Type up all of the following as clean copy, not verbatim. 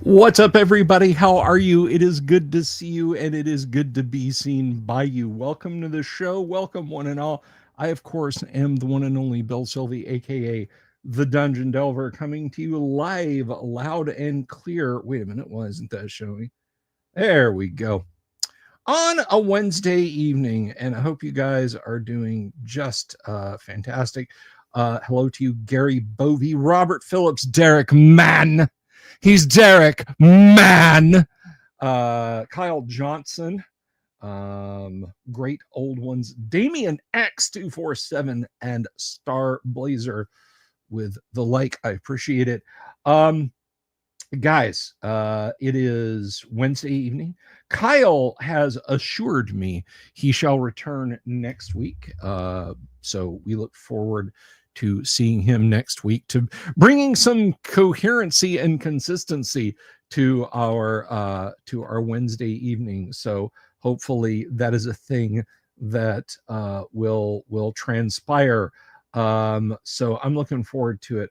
What's up, everybody? How are you? It is good to see you, and it is good to be seen by you. Welcome to the show. Welcome, one and all. I, of course, am the one and only Bill Sylvie, aka the Dungeon Delver, coming to you live, loud and clear. Wait a minute, why isn't that showing? There we go. On a Wednesday evening, and I hope you guys are doing just fantastic. Hello to you, Gary Bovey, Robert Phillips, Derek Mann. He's Derek Mann. Kyle Johnson. Great old ones. Damian X247 and Star Blazer with the like. I appreciate it. Guys, it is Wednesday evening. Kyle has assured me he shall return next week. So we look forward to seeing him next week, to bringing some coherency and consistency to our Wednesday evening. So hopefully that is a thing that will transpire. So I'm looking forward to it.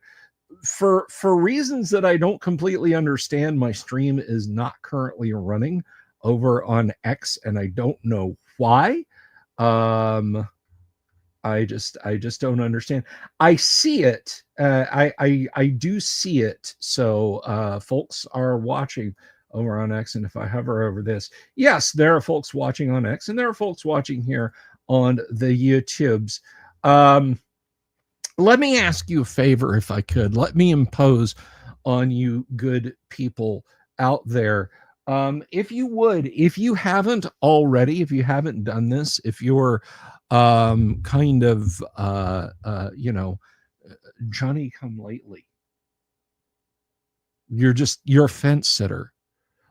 For reasons that I don't completely understand, my stream is not currently running over on X, and I don't know why. I just don't understand. I see it. I do see it. So folks are watching over on X, and if I hover over this, yes, there are folks watching on X, and there are folks watching here on the YouTubes. Let me ask you a favor, if I could. Let me impose on you good people out there. If you would, if you haven't already, if you haven't done this, if you're kind of Johnny come lately, you're a fence sitter.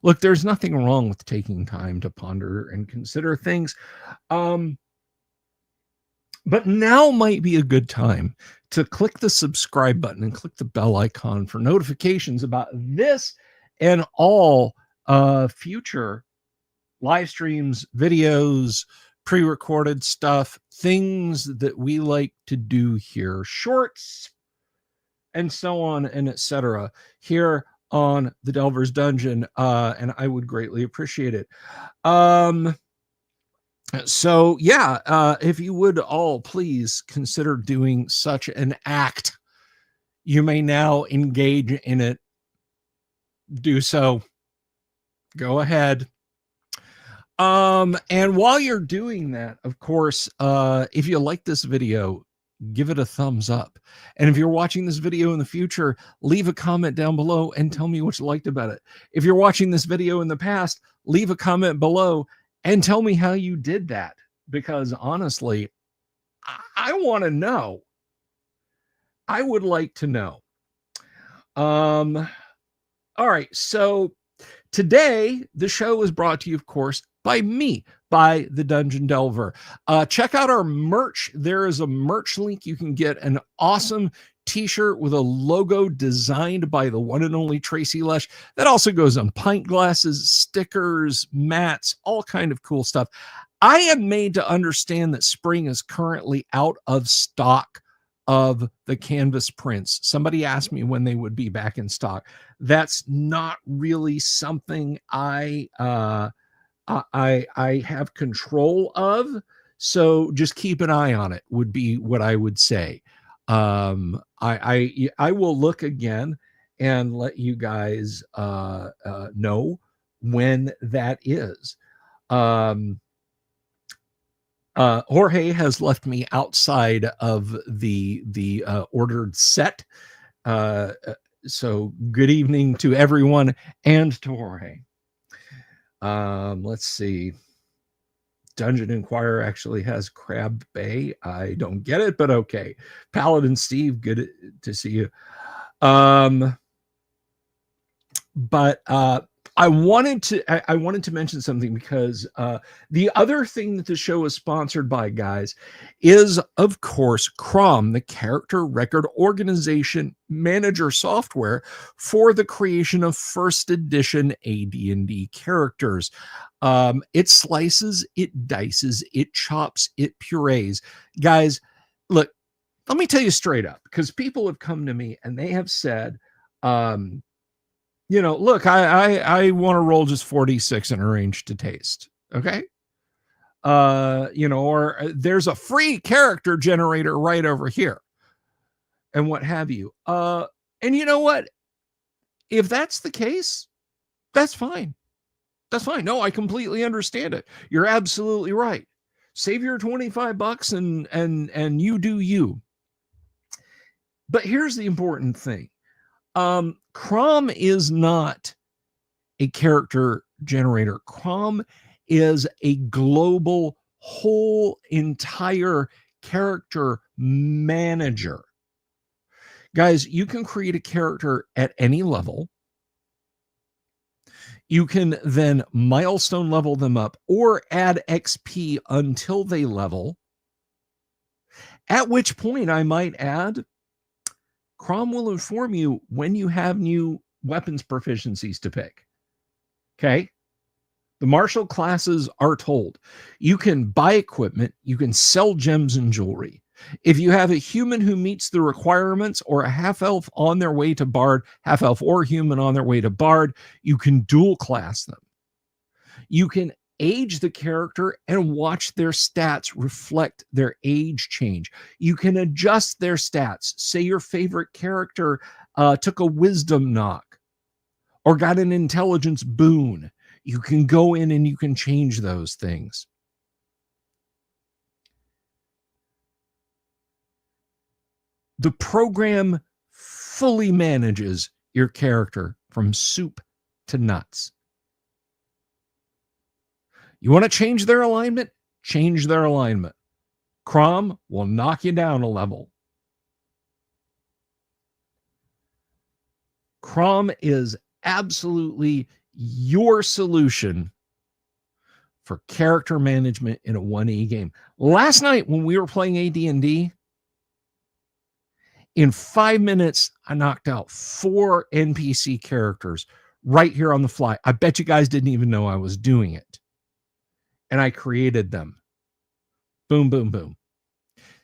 Look, there's nothing wrong with taking time to ponder and consider things. But now might be a good time to click the subscribe button and click the bell icon for notifications about this and all future live streams, videos, pre-recorded stuff, things that we like to do here, shorts, and so on and etc. here on the Delver's Dungeon, and I would greatly appreciate it. So yeah, if you would all please consider doing such an act, you may now engage in it. Do so. Go ahead. And while you're doing that, of course, if you like this video, give it a thumbs up. And if you're watching this video in the future, leave a comment down below and tell me what you liked about it. If you're watching this video in the past, leave a comment below and tell me how you did that, because honestly, I want to know. I would like to know. All right, so today the show is brought to you, of course, by me, by the Dungeon Delver. Check out our merch. There is a merch link. You can get an awesome t-shirt with a logo designed by the one and only Tracy Lesh. That also goes on pint glasses, stickers, mats, all kind of cool stuff. I am made to understand that spring is currently out of stock of the canvas prints. Somebody asked me when they would be back in stock. That's not really something I have control of. So just keep an eye on it would be what I would say. I will look again and let you guys know when that is. Jorge has left me outside of the ordered set. So good evening to everyone and to Jorge. Let's see. Dungeon Inquirer actually has Crab Bay. I don't get it, but okay. Paladin Steve, good to see you. But I wanted to mention something, because the other thing that the show is sponsored by, guys, is of course Crom, the character record organization manager software for the creation of first edition AD&D characters. It slices, it dices, it chops, it purees. Guys, look, let me tell you straight up, because people have come to me and they have said, You know, look, I want to roll just 46 in a range to taste. Okay. You know, or there's a free character generator right over here and what have you. And you know what? If that's the case, that's fine. That's fine. No, I completely understand it. You're absolutely right. Save your 25 bucks and you do you. But here's the important thing. Crom is not a character generator. Crom is a global whole entire character manager. Guys, you can create a character at any level. You can then milestone level them up or add XP until they level. At which point, I might add, Crom will inform you when you have new weapons proficiencies to pick. Okay? The martial classes are told. You can buy equipment, you can sell gems and jewelry. If you have a human who meets the requirements or a half-elf on their way to bard, half-elf or human on their way to bard, you can dual class them. You can age the character and watch their stats reflect their age change. You can adjust their stats. Say your favorite character took a wisdom knock or got an intelligence boon. You can go in and you can change those things. The program fully manages your character from soup to nuts. You want to change their alignment? Change their alignment. Crom will knock you down a level. Crom is absolutely your solution for character management in a 1E game. Last night when we were playing AD&D, in 5 minutes, I knocked out 4 NPC characters right here on the fly. I bet you guys didn't even know I was doing it. And I created them. Boom, boom, boom.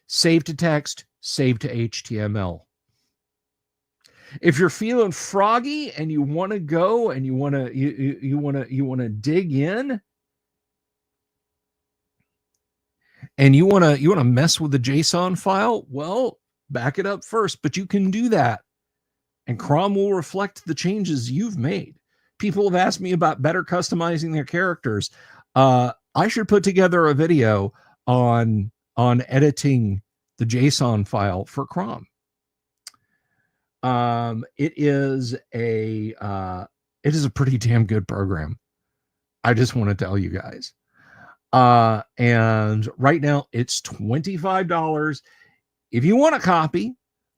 Save to text, save to HTML. If you're feeling froggy and you want to go and you want to dig in and you want to mess with the JSON file, well, back it up first, but you can do that. And Crom will reflect the changes you've made. People have asked me about better customizing their characters. I should put together a video on editing the JSON file for Crom. It is a pretty damn good program. I just want to tell you guys. And right now it's $25. If you want a copy,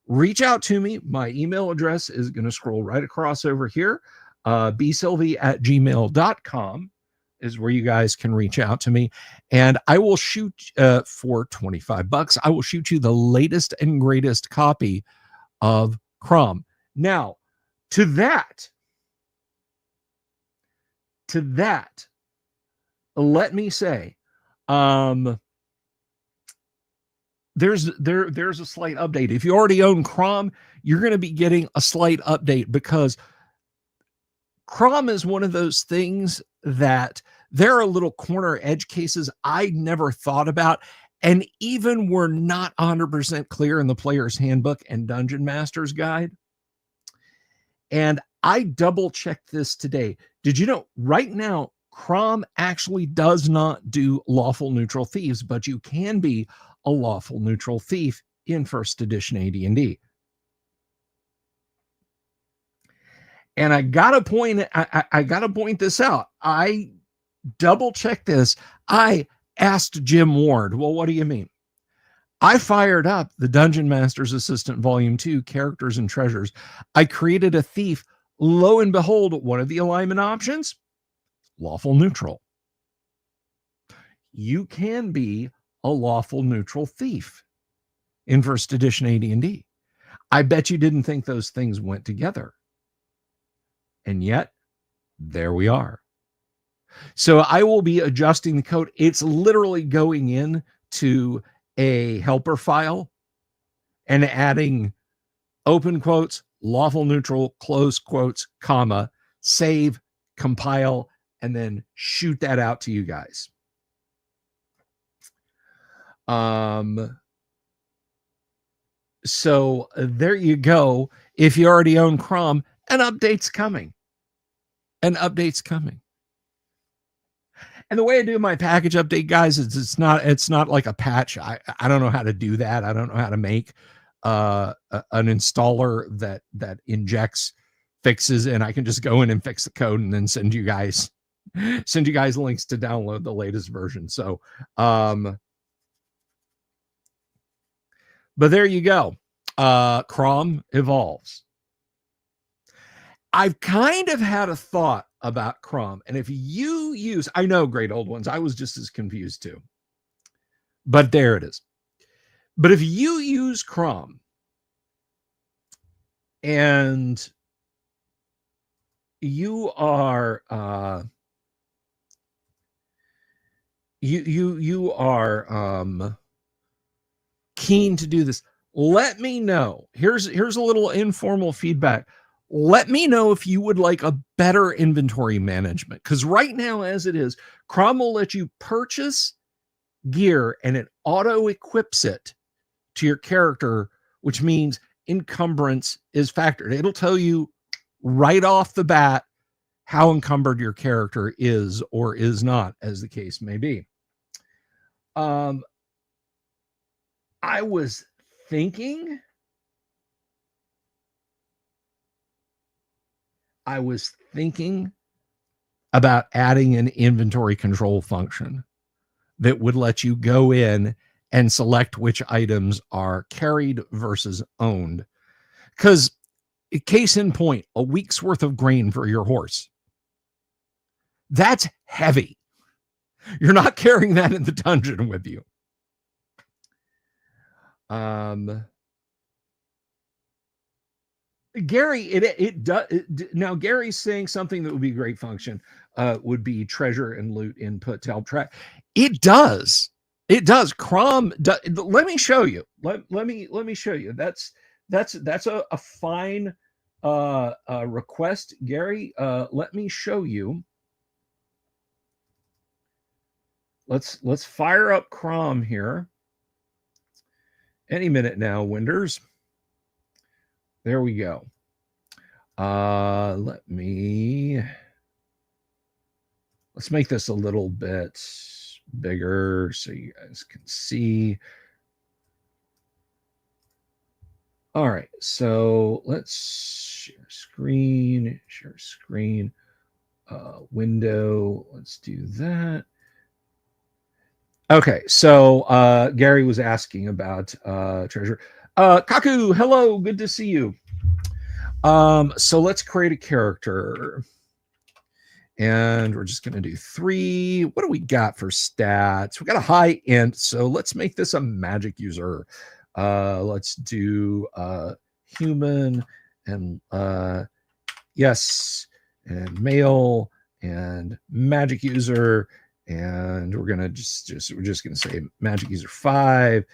reach out to me. My email address is going to scroll right across over here. bsylvie@gmail.com is where you guys can reach out to me. And I will shoot for 25 bucks. I will shoot you the latest and greatest copy of Crom. Now, to that, let me say, there's a slight update. If you already own Crom, you're going to be getting a slight update because Crom is one of those things that there are little corner edge cases I never thought about, and even were not 100% clear in the player's handbook and Dungeon Master's Guide. And I double checked this today. Did you know right now Crom actually does not do lawful neutral thieves, but you can be a lawful neutral thief in first edition AD&D. And I gotta point this out. I double checked this. I asked Jim Ward, well, what do you mean? I fired up the Dungeon Master's Assistant Volume 2, Characters and Treasures. I created a thief. Lo and behold, one of the alignment options, lawful neutral. You can be a lawful neutral thief in first edition AD&D. I bet you didn't think those things went together. And yet, there we are. So I will be adjusting the code. It's literally going in to a helper file and adding open quotes, lawful neutral, close quotes, comma, save, compile, and then shoot that out to you guys. So there you go. If you already own Chrome, an update's coming. An update's coming. And the way I do my package update, guys, is it's not like a patch. I don't know how to do that. I don't know how to make an installer that injects fixes, and I can just go in and fix the code and then send you guys links to download the latest version. So but there you go. Chrome evolves. I've kind of had a thought about Chrome, and if you use, I know, great old ones, I was just as confused too, but there it is. But if you use Chrome and you are you are keen to do this, let me know. Here's a little informal feedback. Let me know if you would like a better inventory management, because right now, as it is, Chrome will let you purchase gear and it auto equips it to your character, which means encumbrance is factored. It'll tell you right off the bat how encumbered your character is or is not, as the case may be. I was thinking about adding an inventory control function that would let you go in and select which items are carried versus owned. Because, case in point, a week's worth of grain for your horse, that's heavy. You're not carrying that in the dungeon with you. Gary, it does. Now, Gary's saying something that would be a great function would be treasure and loot input to help track. It does. Chrome. Let me show you. Let me show you. That's a fine request, Gary. Let me show you. Let's fire up Chrome here. Any minute now, Winders. There we go. Let's make this a little bit bigger so you guys can see. All right, so let's share screen, window. Let's do that. Okay, so Gary was asking about treasure. Kaku, hello, good to see you. So let's create a character. And we're just going to do 3. What do we got for stats? We got a high int, so let's make this a magic user. Let's do human and yes, and male and magic user. And we're gonna we're just gonna say magic user 5,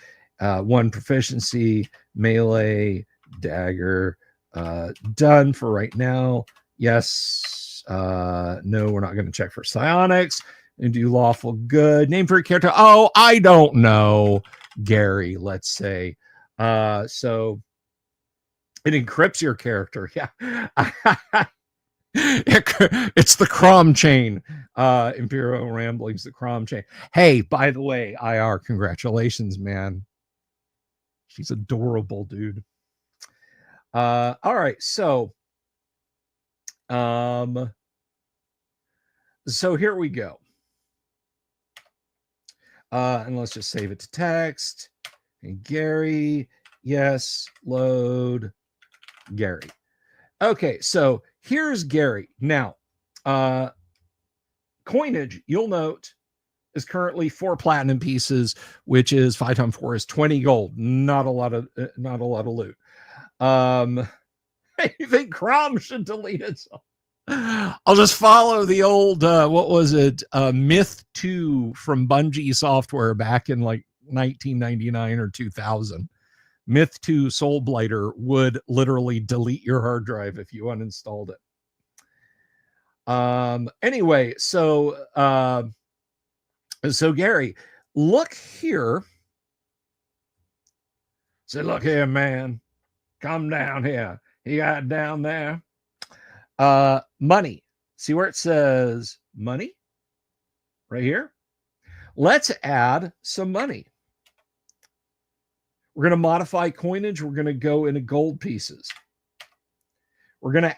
1 proficiency, melee, dagger, done for right now. Yes, no, we're not gonna check for psionics and do lawful good. Name for a character. Oh, I don't know, Gary, let's say. So it encrypts your character. Yeah. It's the Crom chain. Imperial Ramblings, the Crom chain. Hey, by the way, IR, congratulations, man. She's adorable, dude. All right, so here we go. And let's just save it to text. And Gary, yes, load Gary. Okay, so here's Gary. Now, coinage, you'll note, is currently 4 platinum pieces, which is 5 times 4 is 20 gold. Not a lot of loot. I think Crom should delete itself. I'll just follow the old what was it? Myth 2 from Bungie Software back in like 1999 or 2000. Myth 2 Soulblighter would literally delete your hard drive if you uninstalled it. Anyway, so Gary, look here. Say, look here, man. Come down here. You got it down there. Money. See where it says money? Right here. Let's add some money. We're going to modify coinage. We're going to go into gold pieces. We're going to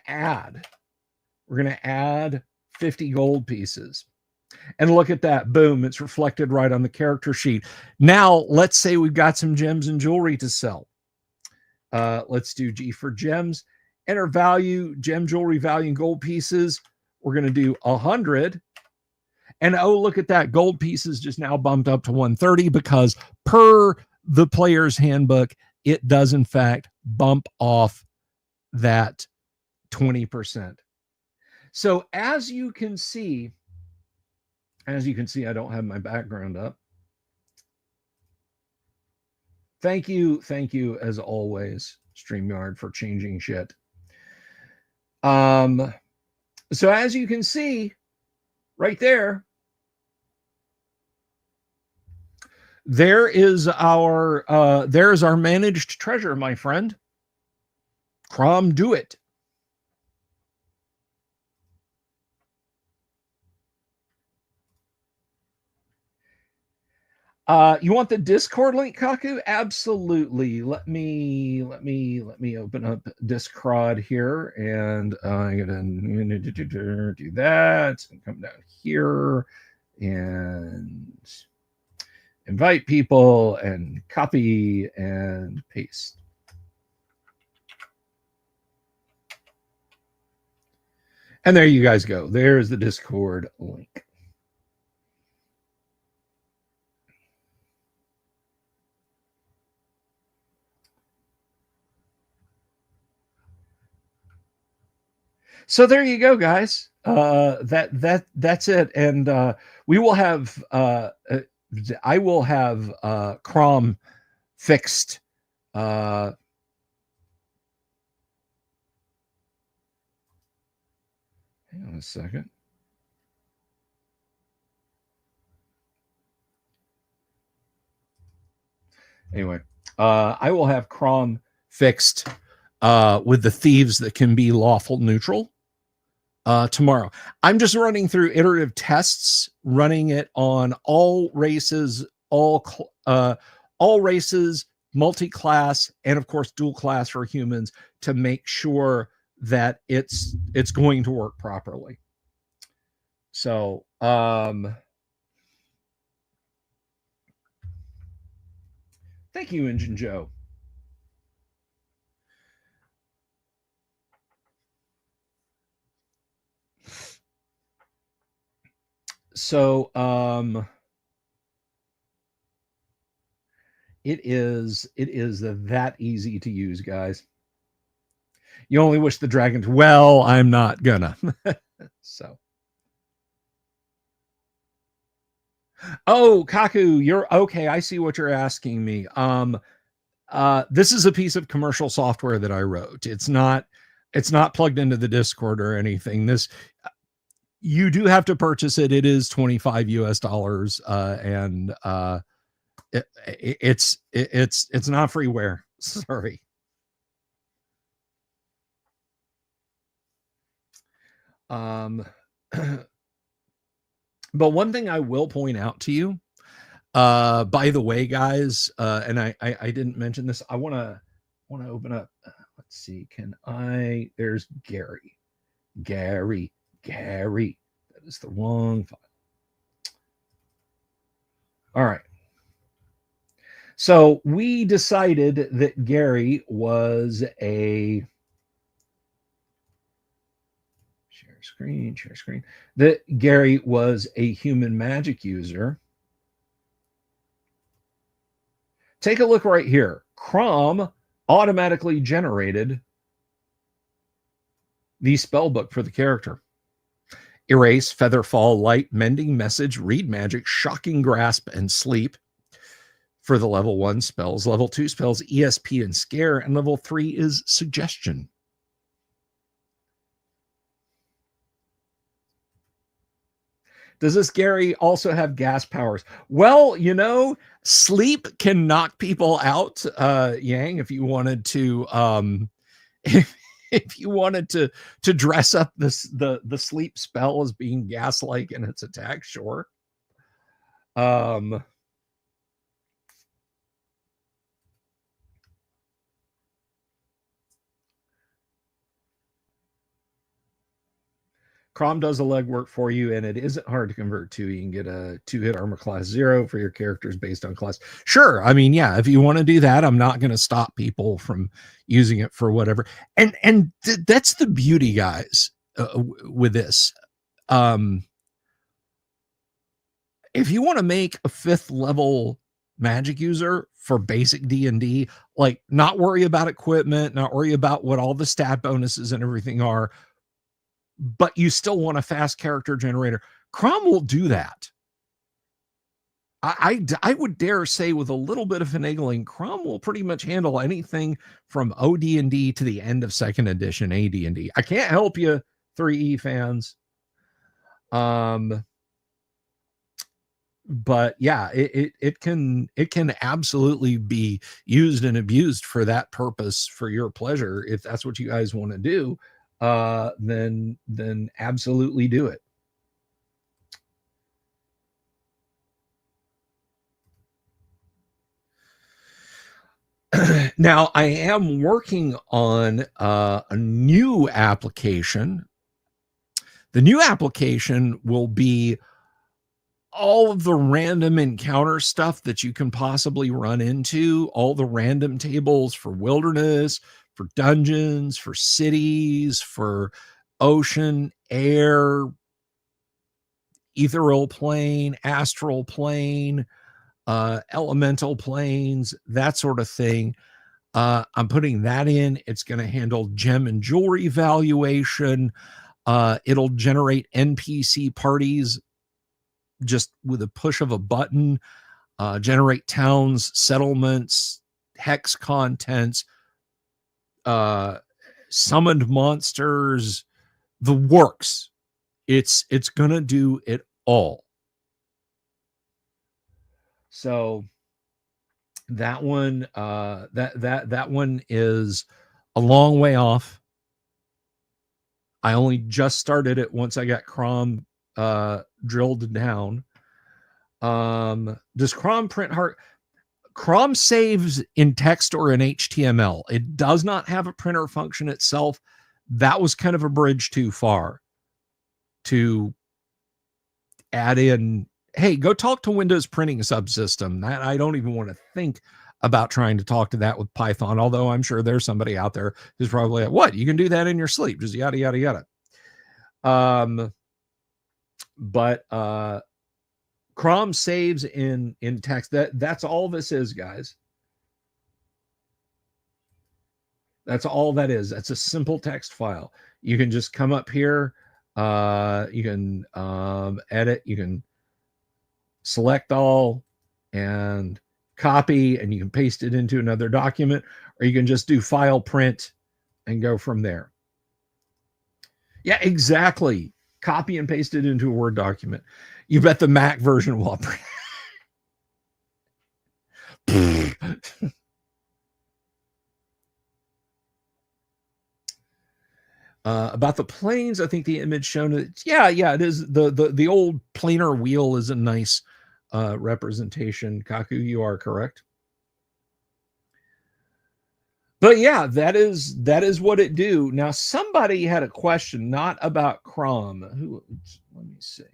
add 50 gold pieces. And look at that. Boom. It's reflected right on the character sheet. Now, let's say we've got some gems and jewelry to sell. Let's do G for gems. Enter value, gem, jewelry, value, and gold pieces. We're going to do 100. And oh, look at that. Gold pieces just now bumped up to 130 because per the player's handbook, it does in fact bump off that 20%. So as you can see, I don't have my background up. Thank you as always, StreamYard, for changing shit. So as you can see right there, there's our managed treasure, my friend. Crom, do it. You want the Discord link, Kaku? Absolutely. Let me open up Discord here, and I'm gonna do that and come down here and invite people and copy and paste. And there you guys go. There's the Discord link. So there you go, guys. That's it. And we will have I will have Crom fixed. Hang on a second. Anyway, I will have Crom fixed with the thieves that can be lawful neutral tomorrow. I'm just running through iterative tests, running it on all races, multi-class, and of course dual class for humans, to make sure that it's going to work properly. So thank you, Engine Joe. So it is that easy to use, guys. You only wish the dragons well. I'm not gonna. So, oh, Kaku, you're okay. I see what you're asking me. This is a piece of commercial software that I wrote. It's not plugged into the Discord or anything. This, you do have to purchase it. It is $25 US, and it's not freeware. Sorry. But one thing I will point out to you, by the way, guys, and I didn't mention this. I want to open up. Let's see. Can I? There's Gary. That is the wrong file. All right. So we decided that Gary was a share screen. That Gary was a human magic user. Take a look right here. Crom automatically generated the spell book for the character. Erase, Feather Fall, Light, Mending, Message, Read Magic, Shocking Grasp, and Sleep for the level 1 spells. Level 2 spells, ESP and Scare, and level 3 is Suggestion. Does this Gary also have gas powers? Well, sleep can knock people out, Yang, if you wanted to if you wanted to dress up the sleep spell as being gas-like in its attack, sure. Crom does the legwork for you, and it isn't hard to convert to. You can get a 2-hit armor class 0 for your characters based on class. Sure, I mean, yeah, if you want to do that, I'm not going to stop people from using it for whatever. And that's the beauty, guys, with this. If you want to make a 5th level magic user for basic D&D, like not worry about equipment, not worry about what all the stat bonuses and everything are, but you still want a fast character generator, Crom will do that. I would dare say with a little bit of finagling, Crom will pretty much handle anything from OD&D to the end of 2nd edition AD&D. I can't help you, 3E fans. But yeah, it can absolutely be used and abused for that purpose for your pleasure. If that's what you guys want to do, then absolutely do it. Now, I am working on a new application. The new application will be all of the random encounter stuff that you can possibly run into, all the random tables for wilderness, for dungeons, for cities, for ocean, air, ethereal plane, astral plane, elemental planes, that sort of thing. I'm putting that in. It's going to handle gem and jewelry valuation. It'll generate NPC parties just with a push of a button, generate towns, settlements, hex contents, summoned monsters, the works. It's gonna do it all. So that one, that one is a long way off. I only just started it once I got Crom drilled down. Does Crom print hard? Crom saves in text or in HTML. It does not have a printer function itself. That was kind of a bridge too far to add in. Hey, go talk to Windows printing subsystem. That I don't even want to think about trying to talk to that with Python, although I'm sure there's somebody out there who's probably like, what? You can do that in your sleep, just yada, yada, yada. But Crom saves in text. That's all this is, guys. That's all that is. That's a simple text file. You can just come up here. You can edit. You can select all and copy, and you can paste it into another document, or you can just do file print and go from there. Yeah, exactly. Copy and paste it into a Word document. You bet the Mac version will operate. About the planes, I think the image shown it. Yeah, it is. The old planar wheel is a nice representation. Kaku, you are correct. But yeah, that is what it do. Now, somebody had a question, not about Crom. Let me see.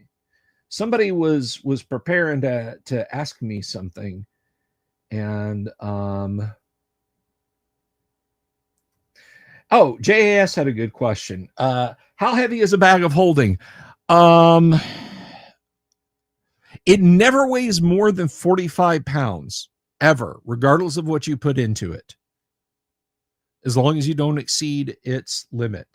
Somebody was preparing to ask me something, and oh, JAS had a good question. How heavy is a bag of holding? It never weighs more than 45 pounds, ever, regardless of what you put into it, as long as you don't exceed its limit.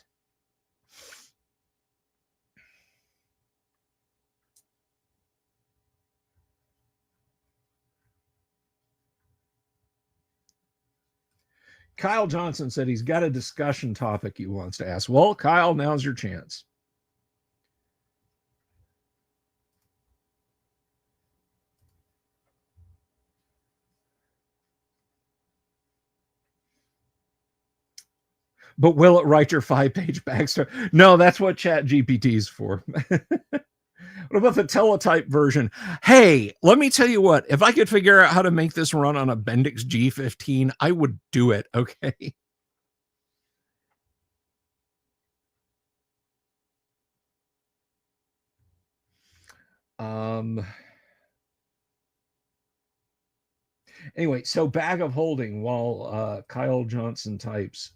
Kyle Johnson said he's got a discussion topic he wants to ask. Well, Kyle, now's your chance. But will it write your 5-page backstory? No, that's what Chat GPT is for. What about the teletype version? Hey, let me tell you what, if I could figure out how to make this run on a Bendix G15, I would do it, okay? Anyway, so bag of holding while Kyle Johnson types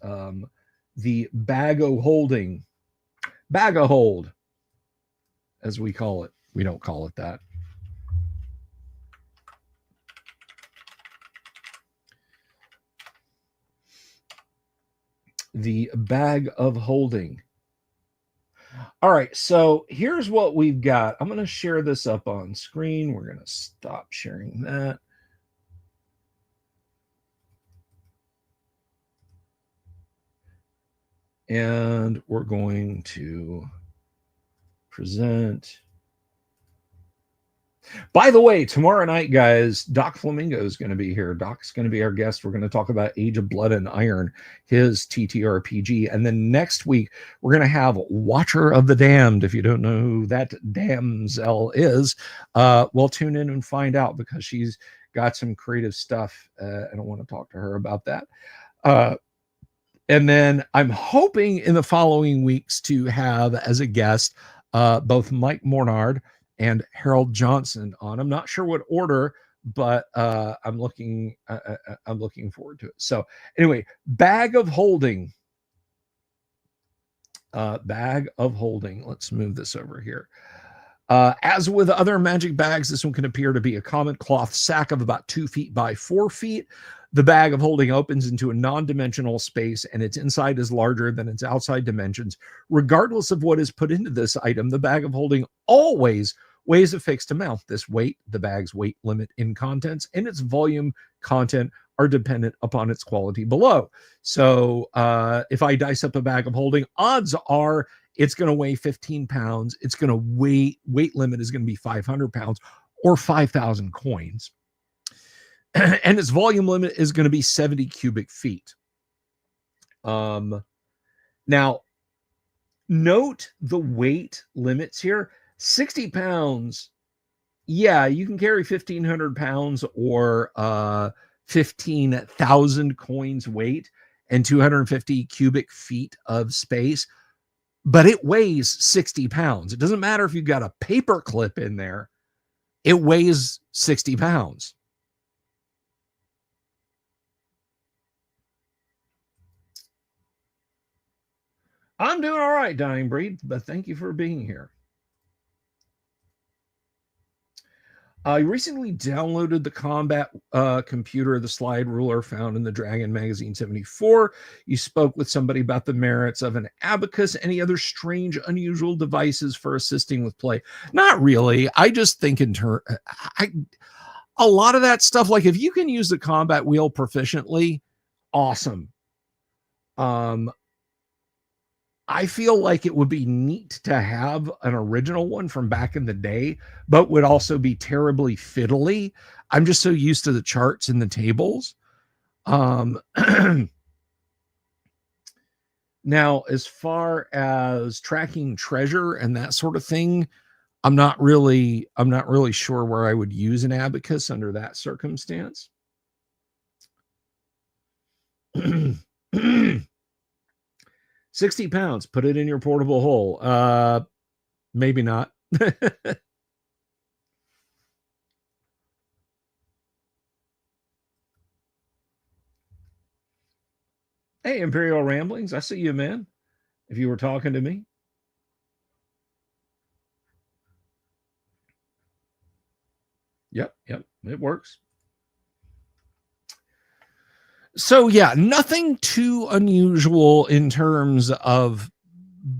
the bag of holding, bag of hold, as we call it. We don't call it that. The bag of holding. All right, so here's what we've got. I'm going to share this up on screen. We're going to stop sharing that. And we're going to present. By the way, tomorrow night, guys, Doc Flamingo is going to be here. Doc's going to be our guest. We're going to talk about Age of Blood and Iron, his TTRPG. And then next week, we're going to have Watcher of the Damned. If you don't know who that damsel is, we'll tune in and find out, because she's got some creative stuff. I don't want to talk to her about that. And then I'm hoping in the following weeks to have as a guest both Mike Mornard and Harold Johnson on. I'm not sure what order, but I'm looking forward to it. So anyway, bag of holding. Bag of holding. Let's move this over here. As with other magic bags, this one can appear to be a common cloth sack of about 2 feet by 4 feet. The bag of holding opens into a non-dimensional space, and its inside is larger than its outside dimensions. Regardless of what is put into this item, the bag of holding always weighs a fixed amount. This weight, the bag's weight limit in contents, and its volume content are dependent upon its quality below. So if I dice up a bag of holding, odds are it's going to weigh 15 pounds. It's going to weight limit is going to be 500 pounds or 5,000 coins. And its volume limit is going to be 70 cubic feet. Now, note the weight limits here. 60 pounds. Yeah, you can carry 1,500 pounds or 15,000 coins weight and 250 cubic feet of space. But it weighs 60 pounds. It doesn't matter if you've got a paper clip in there. It weighs 60 pounds. I'm doing all right, Dying Breed, but thank you for being here. I recently downloaded the combat computer, the slide ruler found in the Dragon Magazine 74. You spoke with somebody about the merits of an abacus. Any other strange, unusual devices for assisting with play? Not really. I just think a lot of that stuff, like if you can use the combat wheel proficiently, awesome. I feel like it would be neat to have an original one from back in the day, but would also be terribly fiddly. I'm just so used to the charts and the tables. Now, as far as tracking treasure and that sort of thing, I'm not really sure where I would use an abacus under that circumstance. 60 pounds, put it in your portable hole. Maybe not. Hey, Imperial Ramblings, I see you, man. If you were talking to me. Yep, it works. So yeah, nothing too unusual in terms of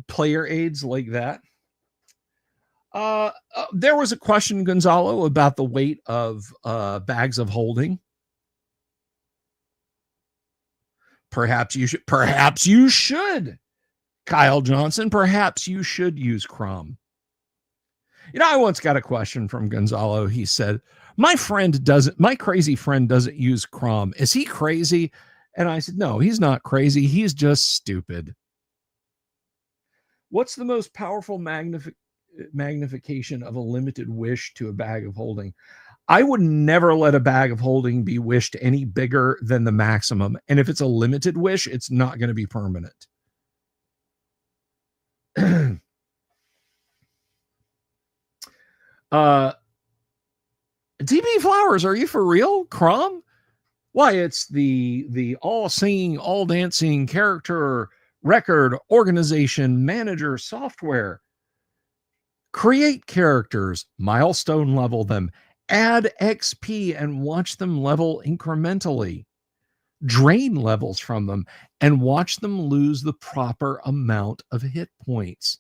player aids like that. There was a question, Gonzalo, about the weight of bags of holding. Perhaps you should, Kyle Johnson. Perhaps you should use Crom. You know, I once got a question from Gonzalo. He said, my crazy friend doesn't use Crom. Is he crazy? And I said, no, he's not crazy. He's just stupid. What's the most powerful magnification of a limited wish to a bag of holding? I would never let a bag of holding be wished any bigger than the maximum. And if it's a limited wish, it's not going to be permanent. TB Flowers, are you for real? Crom? Why, it's the all singing, all dancing character record organization manager software. Create characters, milestone level them, add XP and watch them level incrementally. Drain levels from them and watch them lose the proper amount of hit points.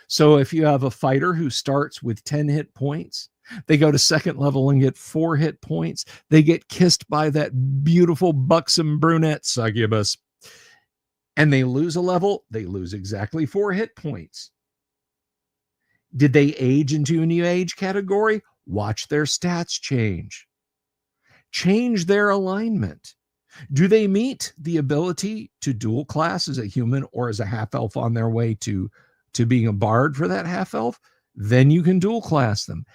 So if you have a fighter who starts with 10 hit points, they go to second level and get 4 hit points. They get kissed by that beautiful buxom brunette succubus, and they lose a level. They lose exactly 4 hit points. Did they age into a new age category? Watch their stats change. Change their alignment. Do they meet the ability to dual class as a human or as a half-elf on their way to being a bard for that half-elf? Then you can dual class them.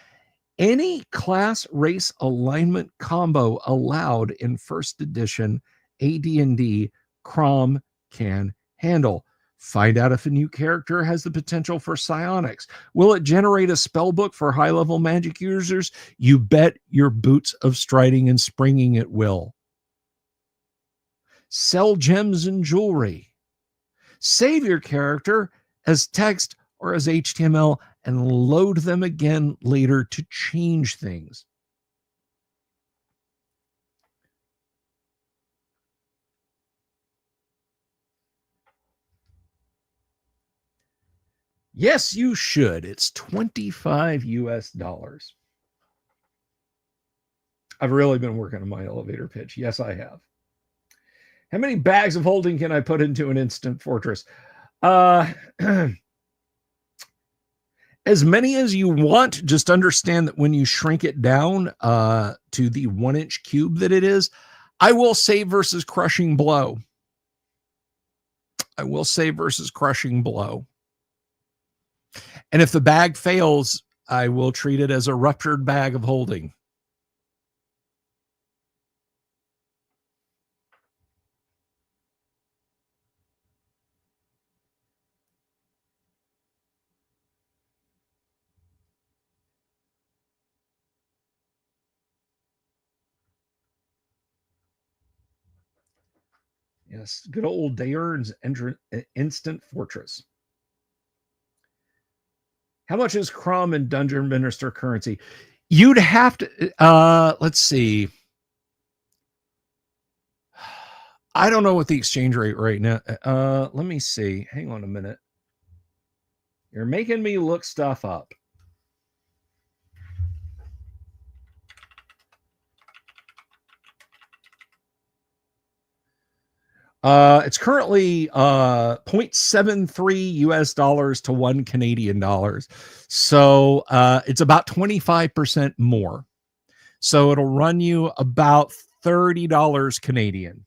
Any class race alignment combo allowed in first edition AD&D Crom can handle. Find out if a new character has the potential for psionics. Will it generate a spell book for high-level magic users? You bet your boots of striding and springing it will. Sell gems and jewelry. Save your character as text or as HTML and load them again later to change things. Yes, you should. It's $25 US. I've really been working on my elevator pitch. Yes, I have. How many bags of holding can I put into an instant fortress? As many as you want. Just understand that when you shrink it down to the 1-inch cube that it is, I will say versus crushing blow. I will say versus crushing blow. And if the bag fails, I will treat it as a ruptured bag of holding. Yes, good old Daern's instant fortress. How much is Crom and Dungeon Minister currency? You'd have to, let's see. I don't know what the exchange rate right now. Let me see. Hang on a minute. You're making me look stuff up. It's currently 0.73 US dollars to $1 Canadian. So it's about 25% more. So it'll run you about $30 Canadian.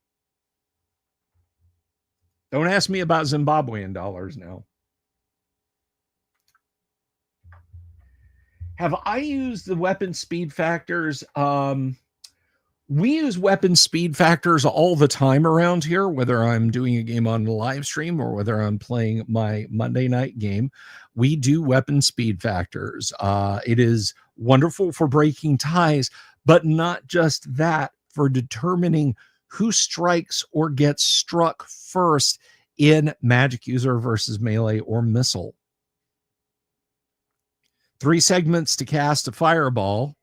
Don't ask me about Zimbabwean dollars now. Have I used the weapon speed factors? We use weapon speed factors all the time around here, whether I'm doing a game on live stream or whether I'm playing my Monday night game. We do weapon speed factors. It is wonderful for breaking ties, but not just that, for determining who strikes or gets struck first in magic user versus melee or missile. 3 segments to cast a fireball.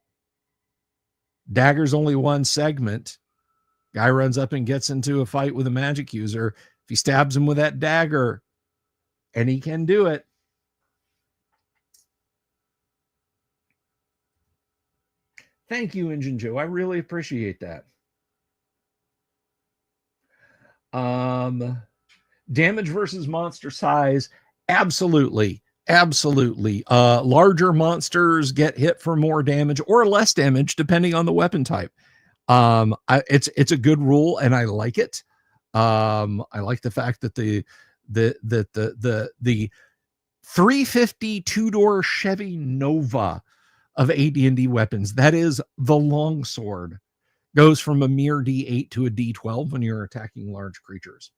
Dagger's only 1 segment. Guy runs up and gets into a fight with a magic user. If he stabs him with that dagger, and he can do it. Thank you, Engine Joe. I really appreciate that. Damage versus monster size. Absolutely. Absolutely. Larger monsters get hit for more damage or less damage, depending on the weapon type. It's a good rule, and I like it. I like the fact that the 350 two-door Chevy Nova of AD&D weapons, that is the longsword, goes from a mere D8 to a D12 when you're attacking large creatures.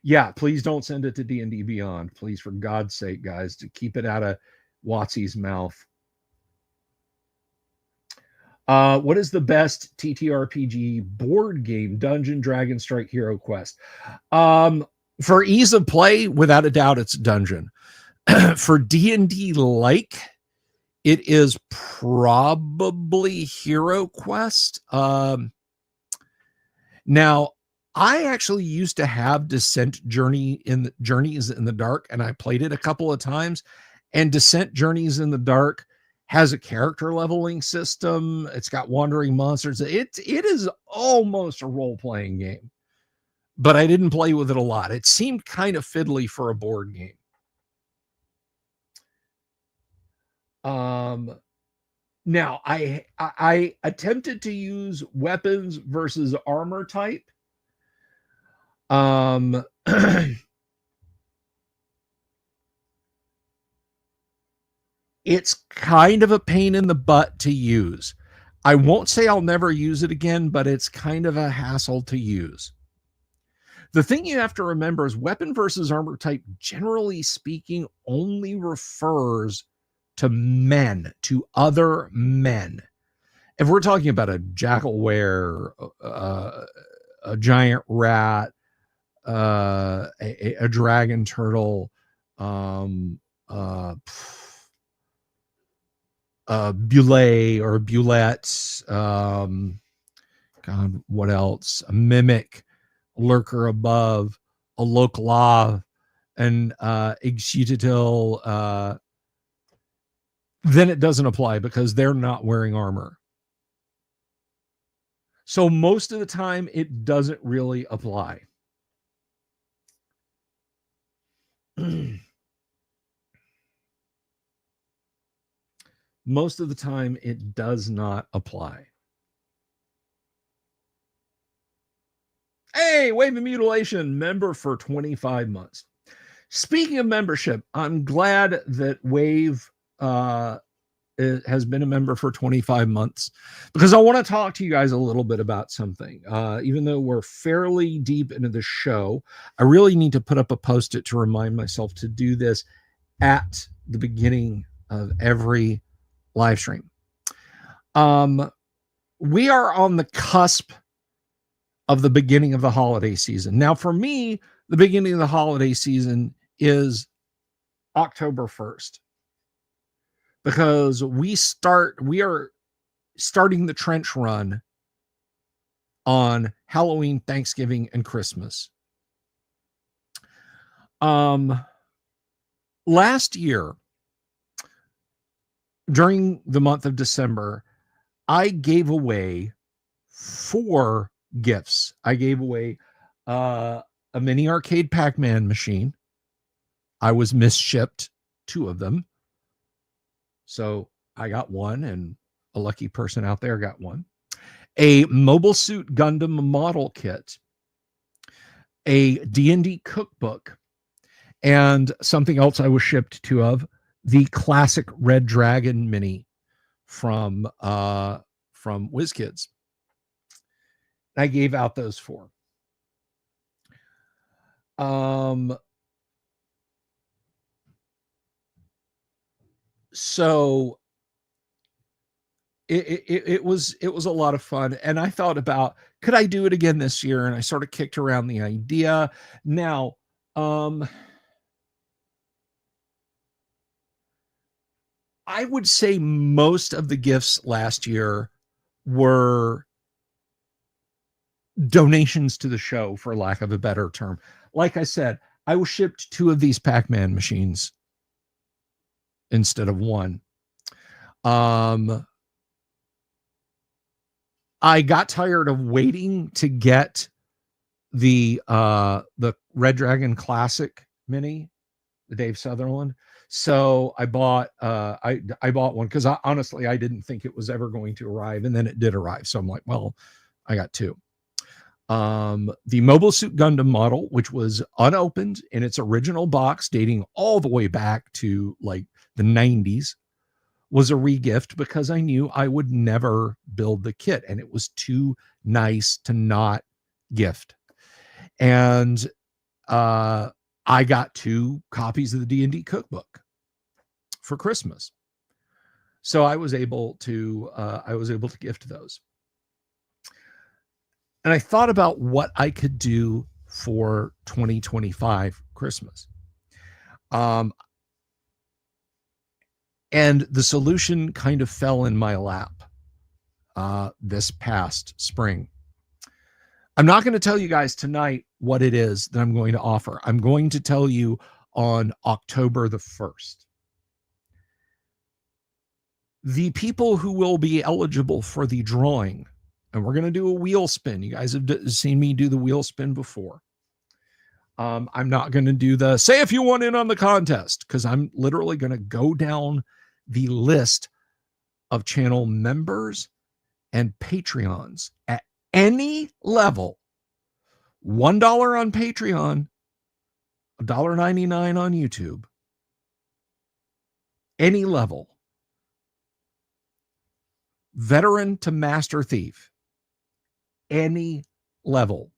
Yeah, please don't send it to D&D Beyond. Please, for God's sake, guys, to keep it out of Watsy's mouth. What is the best TTRPG board game? Dungeon, Dragon, Strike, Hero Quest. For ease of play, without a doubt, it's Dungeon. For D&D like, it is probably Hero Quest. Now, I actually used to have Journeys in the Dark, and I played it a couple of times. And Descent Journeys in the Dark has a character leveling system. It's got wandering monsters. It is almost a role-playing game, but I didn't play with it a lot. It seemed kind of fiddly for a board game. Now I attempted to use weapons versus armor type. It's kind of a pain in the butt to use. I won't say I'll never use it again, but it's kind of a hassle to use. The thing you have to remember is weapon versus armor type, generally speaking, only refers to men, to other men. If we're talking about a jackalware, a giant rat, a dragon turtle, Bullet or Bulette, God, what else? A mimic, a lurker above, a Lokla, and Exutitil, then it doesn't apply because they're not wearing armor. So most of the time, it doesn't really apply. Most of the time, it does not apply. Hey, Wave of Mutilation, member for 25 months. Speaking of membership, I'm glad that Wave has been a member for 25 months because I want to talk to you guys a little bit about something. Even though we're fairly deep into the show, I really need to put up a post-it to remind myself to do this at the beginning of every live stream. We are on the cusp of the beginning of the holiday season. Now, for me, the beginning of the holiday season is October 1st. Because we are starting the trench run on Halloween, Thanksgiving, and Christmas. Last year, during the month of December, I gave away 4 gifts. I gave away a mini arcade Pac-Man machine. I was misshipped 2 of them. So I got 1, and a lucky person out there got 1. A Mobile Suit Gundam model kit, a D&D cookbook, and something else I was shipped 2 of, the classic Red Dragon mini from WizKids. I gave out those 4. So it was a lot of fun, and I thought about, could I do it again this year? And I sort of kicked around the idea. Now, I would say most of the gifts last year were donations to the show, for lack of a better term. Like I said, I was shipped 2 of these Pac-Man machines instead of 1. I got tired of waiting to get the Red Dragon Classic mini, the Dave Sutherland. So I bought I bought one because honestly I didn't think it was ever going to arrive, and then it did arrive. So I'm like, well, I got 2. The Mobile Suit Gundam model, which was unopened in its original box, dating all the way back to like the 90s, was a regift because I knew I would never build the kit and it was too nice to not gift. And I got 2 copies of the D&D cookbook for Christmas. So I was able to gift those. And I thought about what I could do for 2025 Christmas. And the solution kind of fell in my lap this past spring. I'm not going to tell you guys tonight what it is that I'm going to offer. I'm going to tell you on October the 1st. The people who will be eligible for the drawing, and we're going to do a wheel spin. You guys have seen me do the wheel spin before. I'm not going to do the say if you want in on the contest, because I'm literally going to go down the list of channel members and Patreons at any level. $1 on Patreon, $1.99 on YouTube. Any level. Veteran to master thief. Any level.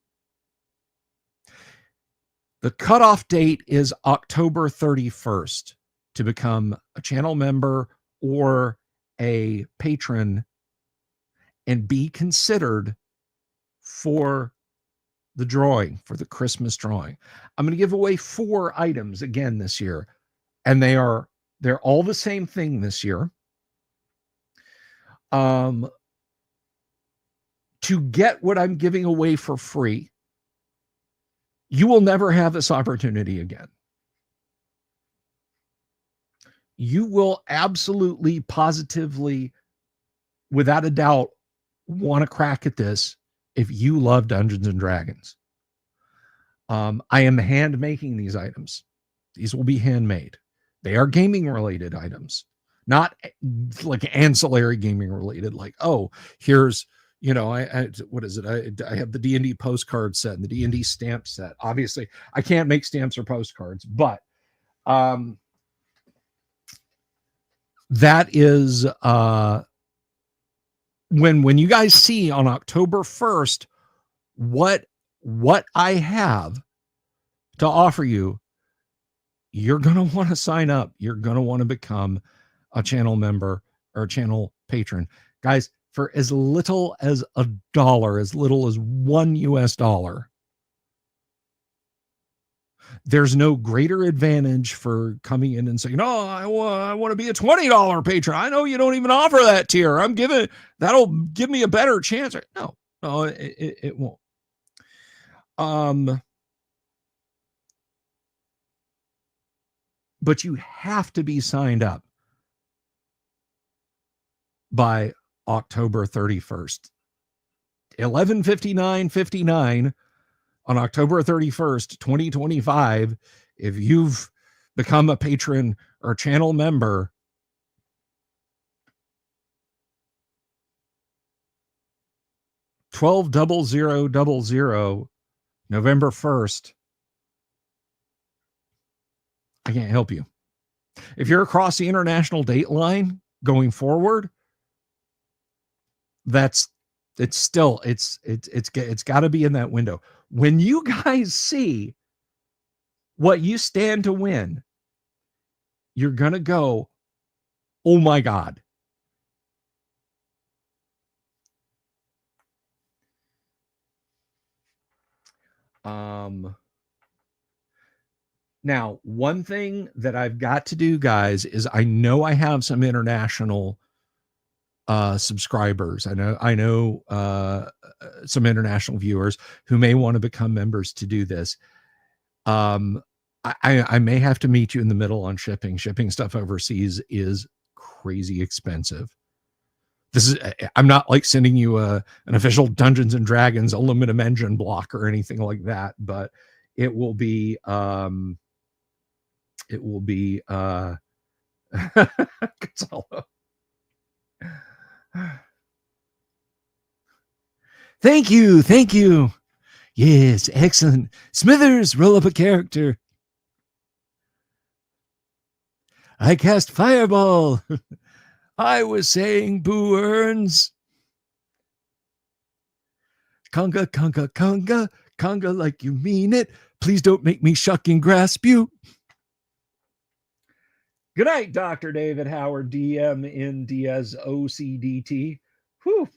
The cutoff date is October 31st to become a channel member or a patron and be considered for the drawing, for the Christmas drawing. I'm going to give away 4 items again this year, and they're all the same thing this year. To get what I'm giving away for free, you will never have this opportunity again. You will absolutely, positively, without a doubt, want to crack at this if you love Dungeons and Dragons. I am hand making these items. These will be handmade. They are gaming related items, not like ancillary gaming related. Like, oh, here's, you know, what is it? I have the D&D postcard set and the D&D stamp set. Obviously, I can't make stamps or postcards, but that is when you guys see on October 1st what I have to offer you, you're going to want to sign up. You're going to want to become a channel member or a channel patron. Guys, for as little as $1, as little as $1, there's no greater advantage for coming in and saying, "No, I want to be a $20 patron. I know you don't even offer that tier. That'll give me a better chance." No, it won't. But you have to be signed up by October 31st. 11:59:59 on October 31st, 2025. If you've become a patron or channel member, $12,000 November 1st. I can't help you. If you're across the international date line going forward, it's got to be in that window. When you guys see what you stand to win, you're going to go, "Oh my God." Now, one thing that I've got to do, guys, is I know I have some international subscribers. I know some international viewers who may want to become members to do this. I may have to meet you in the middle on shipping. Shipping stuff overseas is crazy expensive. I'm not like sending you an official Dungeons and Dragons aluminum engine block or anything like that, but it will be Gonzalo. Thank you. Yes, excellent. Smithers, roll up a character. I cast Fireball. I was saying Boo earns. Conga, conga, conga, conga like you mean it. Please don't make me shuck and grasp you. Good night, Dr. David Howard, DM in Diaz OCDT. Whew.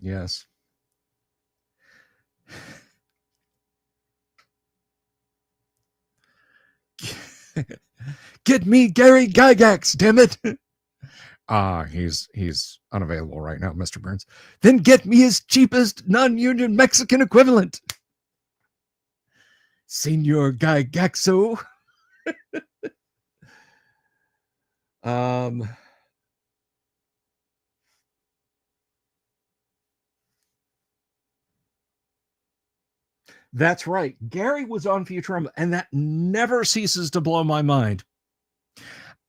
Yes. Get me Gary Gygax, damn it. He's unavailable right now, Mr. Burns. Then get me his cheapest non-union Mexican equivalent. Senor Gygaxo. That's right. Gary was on Futurama, and that never ceases to blow my mind.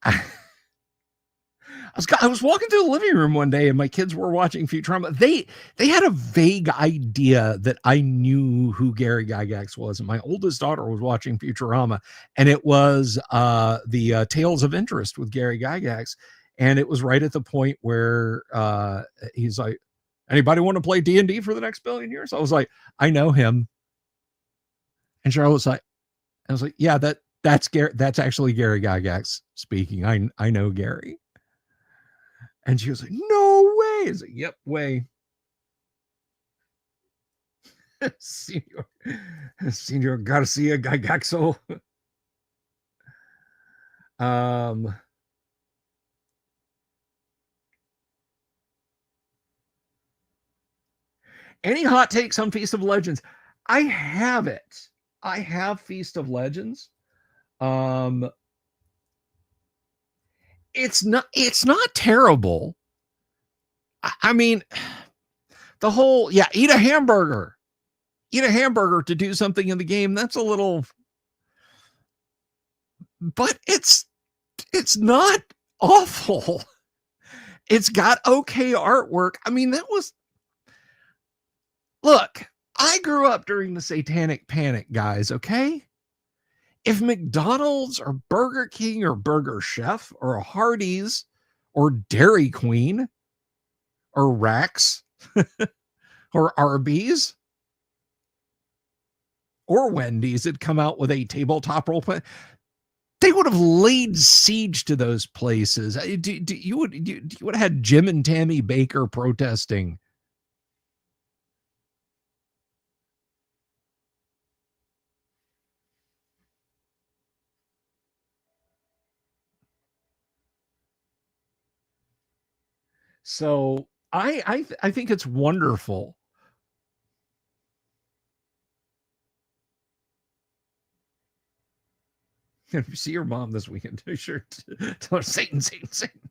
I was walking through the living room one day, and my kids were watching Futurama. They had a vague idea that I knew who Gary Gygax was, and my oldest daughter was watching Futurama, and it was the Tales of Interest with Gary Gygax, and it was right at the point where he's like, "Anybody want to play D&D for the next billion years?" I was like, "I know him." And Charlotte was like, I was like, yeah, that's Gary. That's actually Gary Gygax speaking. I know Gary. And she was like, no way. I was like, yep, way. Senior Garcia Gygaxo. Any hot takes on Feast of Legends? I have it. I have Feast of Legends. It's not terrible. I mean, the whole, eat a hamburger to do something in the game. That's a little, but it's not awful. It's got okay artwork. I mean, look, I grew up during the Satanic Panic, guys, okay? If McDonald's or Burger King or Burger Chef or a Hardee's or Dairy Queen or Rex or Arby's or Wendy's had come out with a tabletop role play, they would have laid siege to those places. You would have had Jim and Tammy Baker protesting. So I think it's wonderful. If you see your mom this weekend, be sure to tell her Satan, Satan, Satan.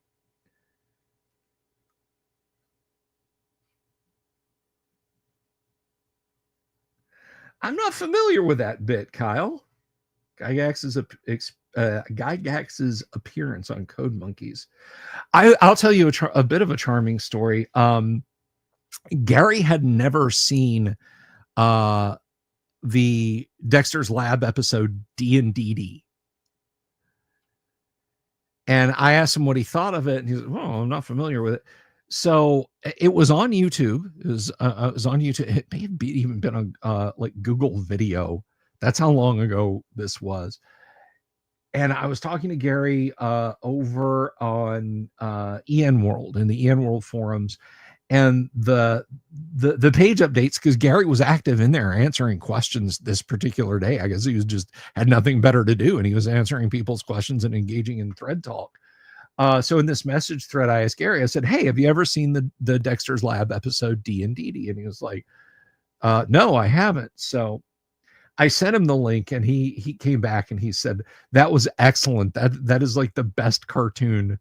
I'm not familiar with that bit, Kyle. Gygax's appearance on Code Monkeys. I'll tell you a bit of a charming story. Gary had never seen the Dexter's Lab episode D&DD. And I asked him what he thought of it, and he said, "Oh, I'm not familiar with it." So it was on YouTube. It was on YouTube. It may have even been on like Google Video. That's how long ago this was. And I was talking to Gary over on EN World, in the EN World forums, and the page updates, because Gary was active in there answering questions this particular day. I guess he was just had nothing better to do, and he was answering people's questions and engaging in thread talk. So in this message thread, I asked Gary, I said, "Hey, have you ever seen the Dexter's Lab episode D&DD?" And he was like, "No, I haven't." So I sent him the link, and he came back and he said that was excellent. That is like the best cartoon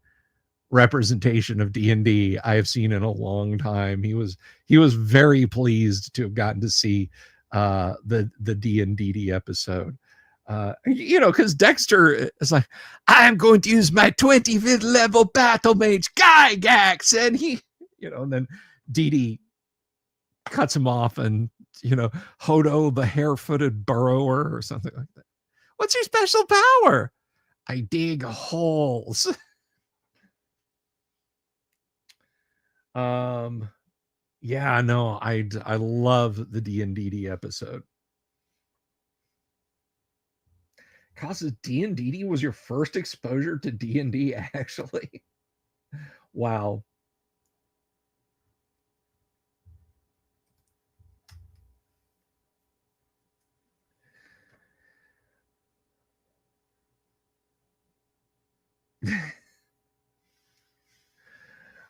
representation of D&D I have seen in a long time. He was very pleased to have gotten to see the D&D episode. Because Dexter is like, I'm going to use my 25th level battle mage Gygax, and and then Dee cuts him off, and Hodo the hare-footed burrower or something like that. What's your special power? I dig holes. Yeah, no, I love the D&D episode. Causes D&D was your first exposure to D&D, actually. Wow.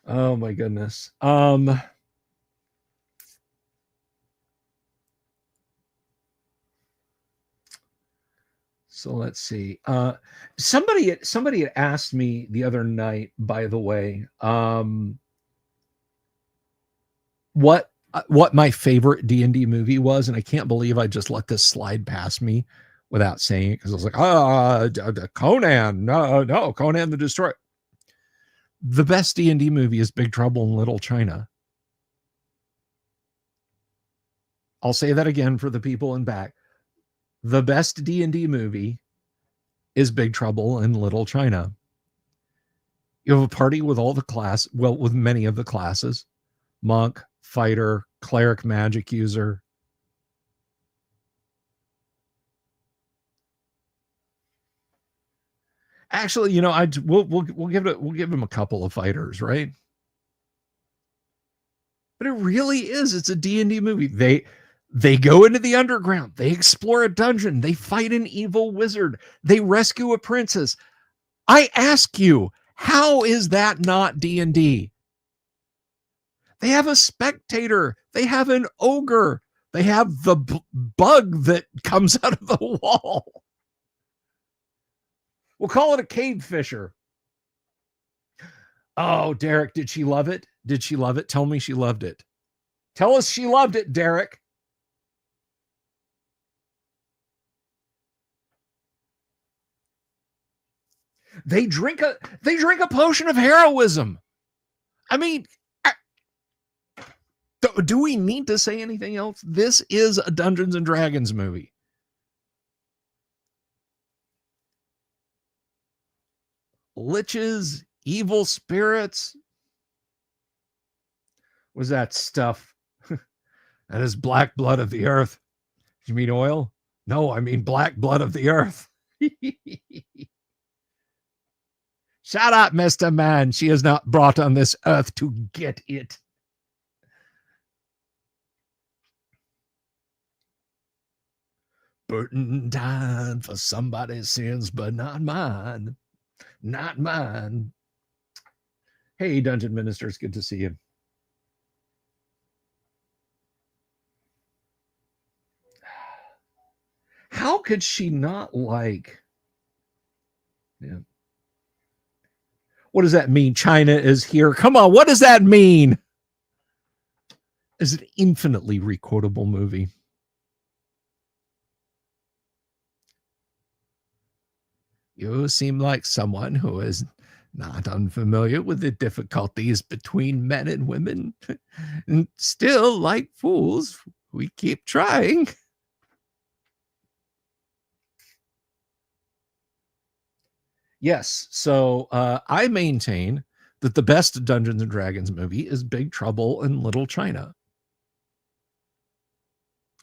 Oh my goodness. So let's see. Somebody had asked me the other night, by the way, what my favorite D&D movie was, and I can't believe I just let this slide past me without saying it, because I was like, Conan, no, Conan the Destroyer. The best D&D movie is Big Trouble in Little China. I'll say that again for the people in back. The best D&D movie is Big Trouble in Little China. You have a party with with many of the classes: monk, fighter, cleric, magic user. Actually, we'll give him a couple of fighters, right? But it really is. It's a D&D movie. They go into the underground. They explore a dungeon. They fight an evil wizard. They rescue a princess. I ask you, how is that not D&D? They have a spectator. They have an ogre. They have the bug that comes out of the wall. We'll call it a cave fisher. Oh, Derek, did she love it? Did she love it? Tell me she loved it. Tell us she loved it, Derek. They drink a potion of heroism. I mean, do we need to say anything else? This is a Dungeons and Dragons movie. Liches, evil spirits. Was that stuff? That is black blood of the earth. You mean oil? No, I mean black blood of the earth. Shut up, Mr. Man. She is not brought on this earth to get it. Burton died for somebody's sins, but not mine. Not mine. Hey, Dungeon Ministers, good to see you. How could she not like? Yeah. What does that mean? China is here. Come on, what does that mean? It's an infinitely requotable movie. You seem like someone who is not unfamiliar with the difficulties between men and women. And still, like fools, we keep trying. Yes, so I maintain that the best Dungeons and Dragons movie is Big Trouble in Little China.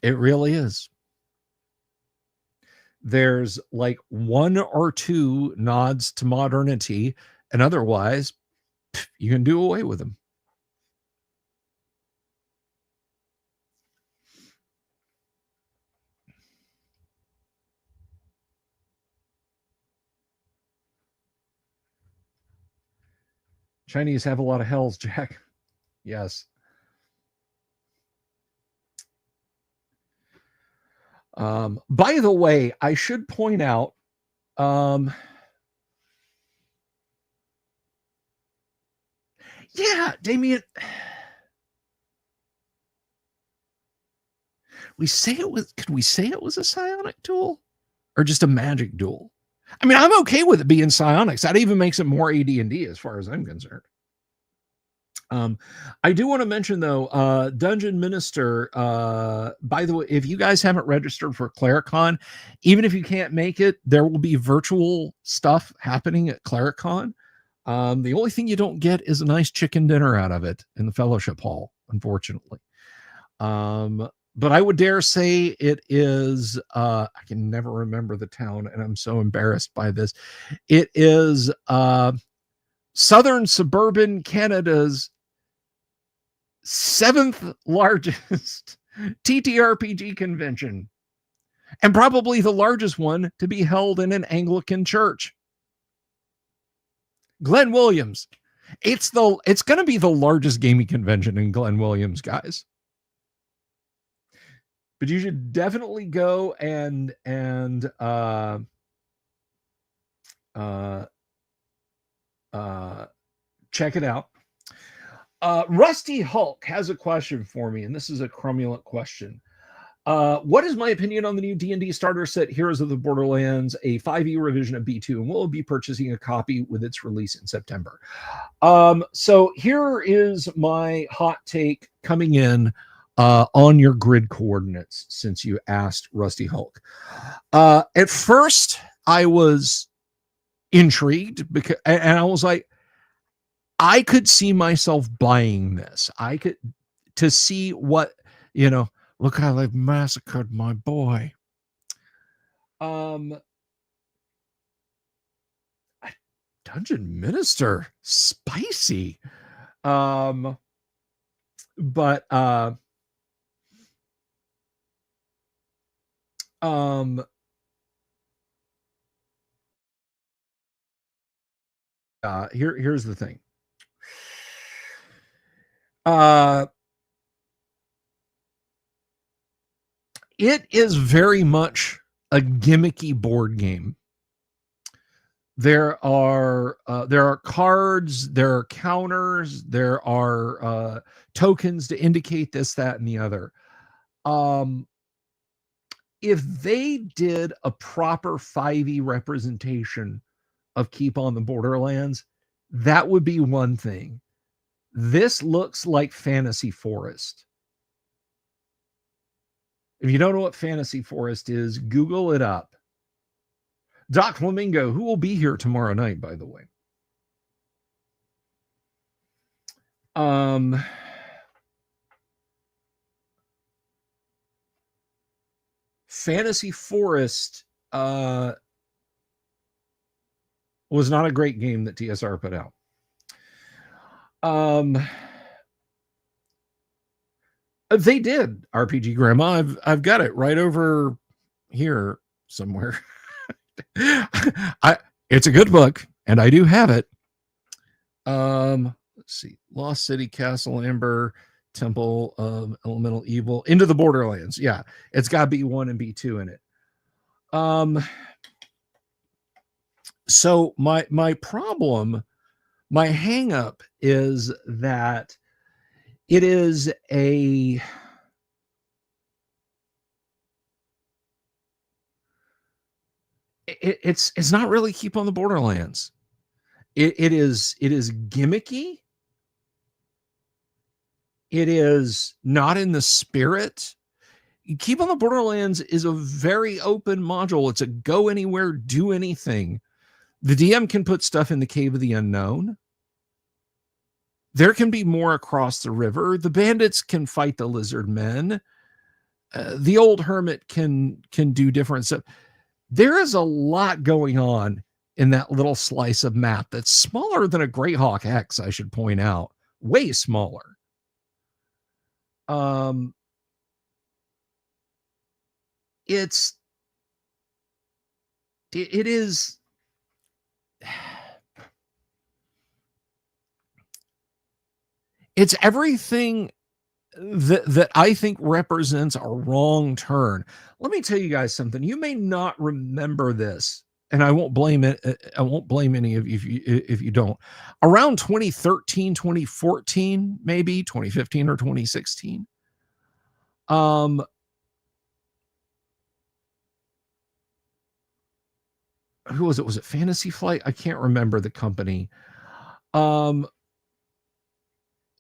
It really is. There's like one or two nods to modernity, and otherwise, you can do away with them. Chinese have a lot of hells, Jack. Yes. By the way, I should point out, yeah, Damien, could we say it was a psionic tool or just a magic duel? I mean, I'm okay with it being psionics. That even makes it more AD&D as far as I'm concerned. I do want to mention though, Dungeon Minister, by the way, if you guys haven't registered for ClericCon, even if you can't make it, there will be virtual stuff happening at ClericCon. The only thing you don't get is a nice chicken dinner out of it in the fellowship hall, unfortunately. But I would dare say it is, I can never remember the town, and I'm so embarrassed by this. It is southern suburban Canada's 7th largest TTRPG convention, and probably the largest one to be held in an Anglican church. Glen Williams. It's going to be the largest gaming convention in Glen Williams, guys. But you should definitely go and check it out. Rusty Hulk has a question for me, and this is a cromulent question. What is my opinion on the new D&D starter set, Heroes of the Borderlands, a 5e revision of B2, and will be purchasing a copy with its release in September? So here is my hot take coming in on your grid coordinates, since you asked, Rusty Hulk. At first, I was intrigued because, and I was like, I could see myself buying this. I could, to see what, look how they've massacred my boy. Dungeon Minister, spicy. But here's the thing. It is very much a gimmicky board game. There are cards, there are counters, there are tokens to indicate this, that, and the other. If they did a proper 5e representation of Keep on the Borderlands, that would be one thing. This looks like Fantasy Forest. If you don't know what Fantasy Forest is, Google it up. Doc Flamingo, who will be here tomorrow night, by the way. Fantasy Forest was not a great game that TSR put out. They did, RPG Grandma. I've got it right over here somewhere. It's a good book, and I do have it. Let's see. Lost City, Castle Amber, Temple of Elemental Evil, Into the Borderlands. Yeah, it's got B1 and B2 in it. So my problem, my hang up is that it is it's not really Keep on the Borderlands. It is gimmicky. It is not in the spirit. Keep on the Borderlands is a very open module. It's a go anywhere, do anything. The DM can put stuff in the Cave of the Unknown. There can be more across the river. The bandits can fight the lizard men. The old hermit can do different stuff. There is a lot going on in that little slice of map that's smaller than a Greyhawk X, I should point out. Way smaller. It is it's everything that I think represents a wrong turn. Let me tell you guys something. You may not remember this, and I won't blame it. I won't blame any of you if you don't. Around 2013, 2014, maybe 2015 or 2016. Who was it? Was it Fantasy Flight? I can't remember the company.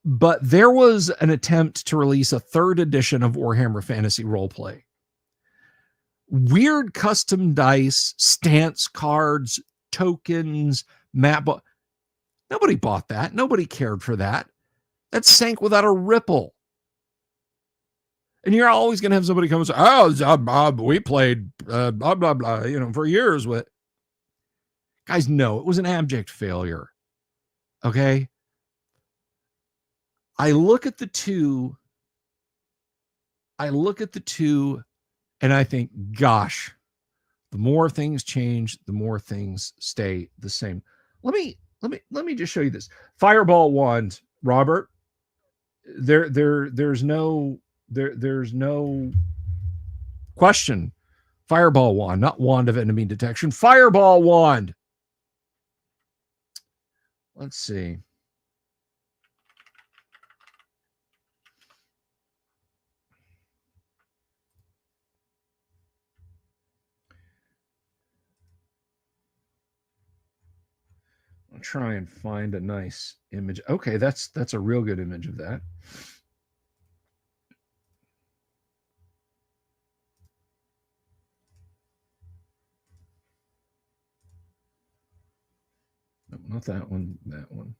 But there was an attempt to release a third edition of Warhammer Fantasy Roleplay. Weird custom dice, stance cards, tokens, map. Nobody bought that. Nobody cared for that. That sank without a ripple. And you're always going to have somebody come and say, oh, we played blah, blah, blah, for years with. Guys, no, it was an abject failure. Okay? I look at the two, and I think, gosh, the more things change, the more things stay the same. Let me just show you this. Fireball wand, Robert. There's no question. Fireball wand, not wand of enemy detection. Fireball wand. Let's see. I'll try and find a nice image. Okay, that's a real good image of that. No, not that one, that one.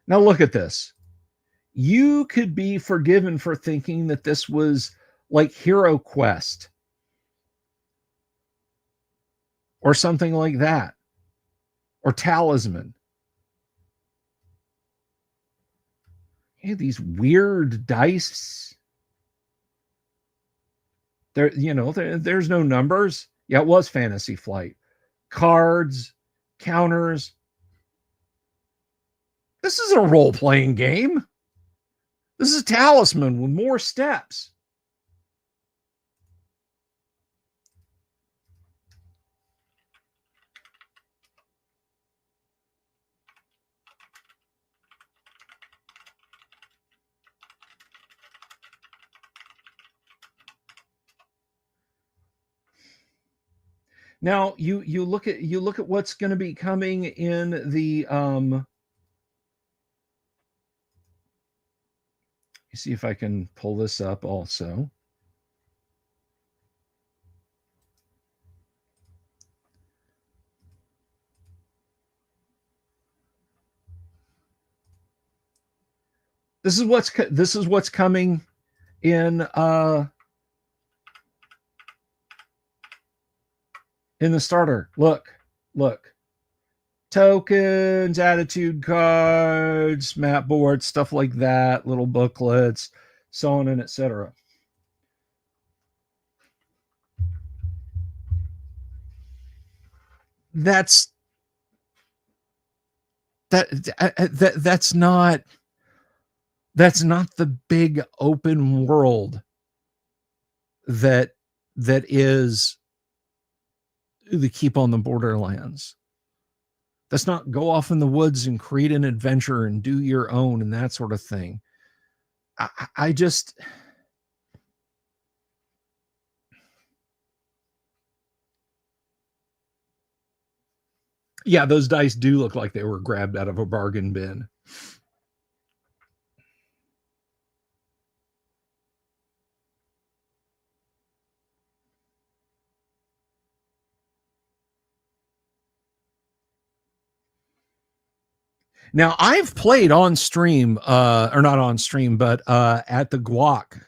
Now look at this. You could be forgiven for thinking that this was like Hero Quest or something like that, or Talisman. Yeah, these weird dice. There's no numbers. Yeah, it was Fantasy Flight. Cards, counters. This is a role-playing game. This is Talisman with more steps. Now you look at what's going to be coming in the you see if I can pull this up also. This is what's coming in the starter. Look. Tokens, attitude cards, map boards, stuff like that, little booklets, so on and etc. That's not the big open world that is the Keep on the Borderlands. That's not go off in the woods and create an adventure and do your own and that sort of thing. I just, yeah, those dice do look like they were grabbed out of a bargain bin. Now, I've played on stream, or not on stream, but at the Guac.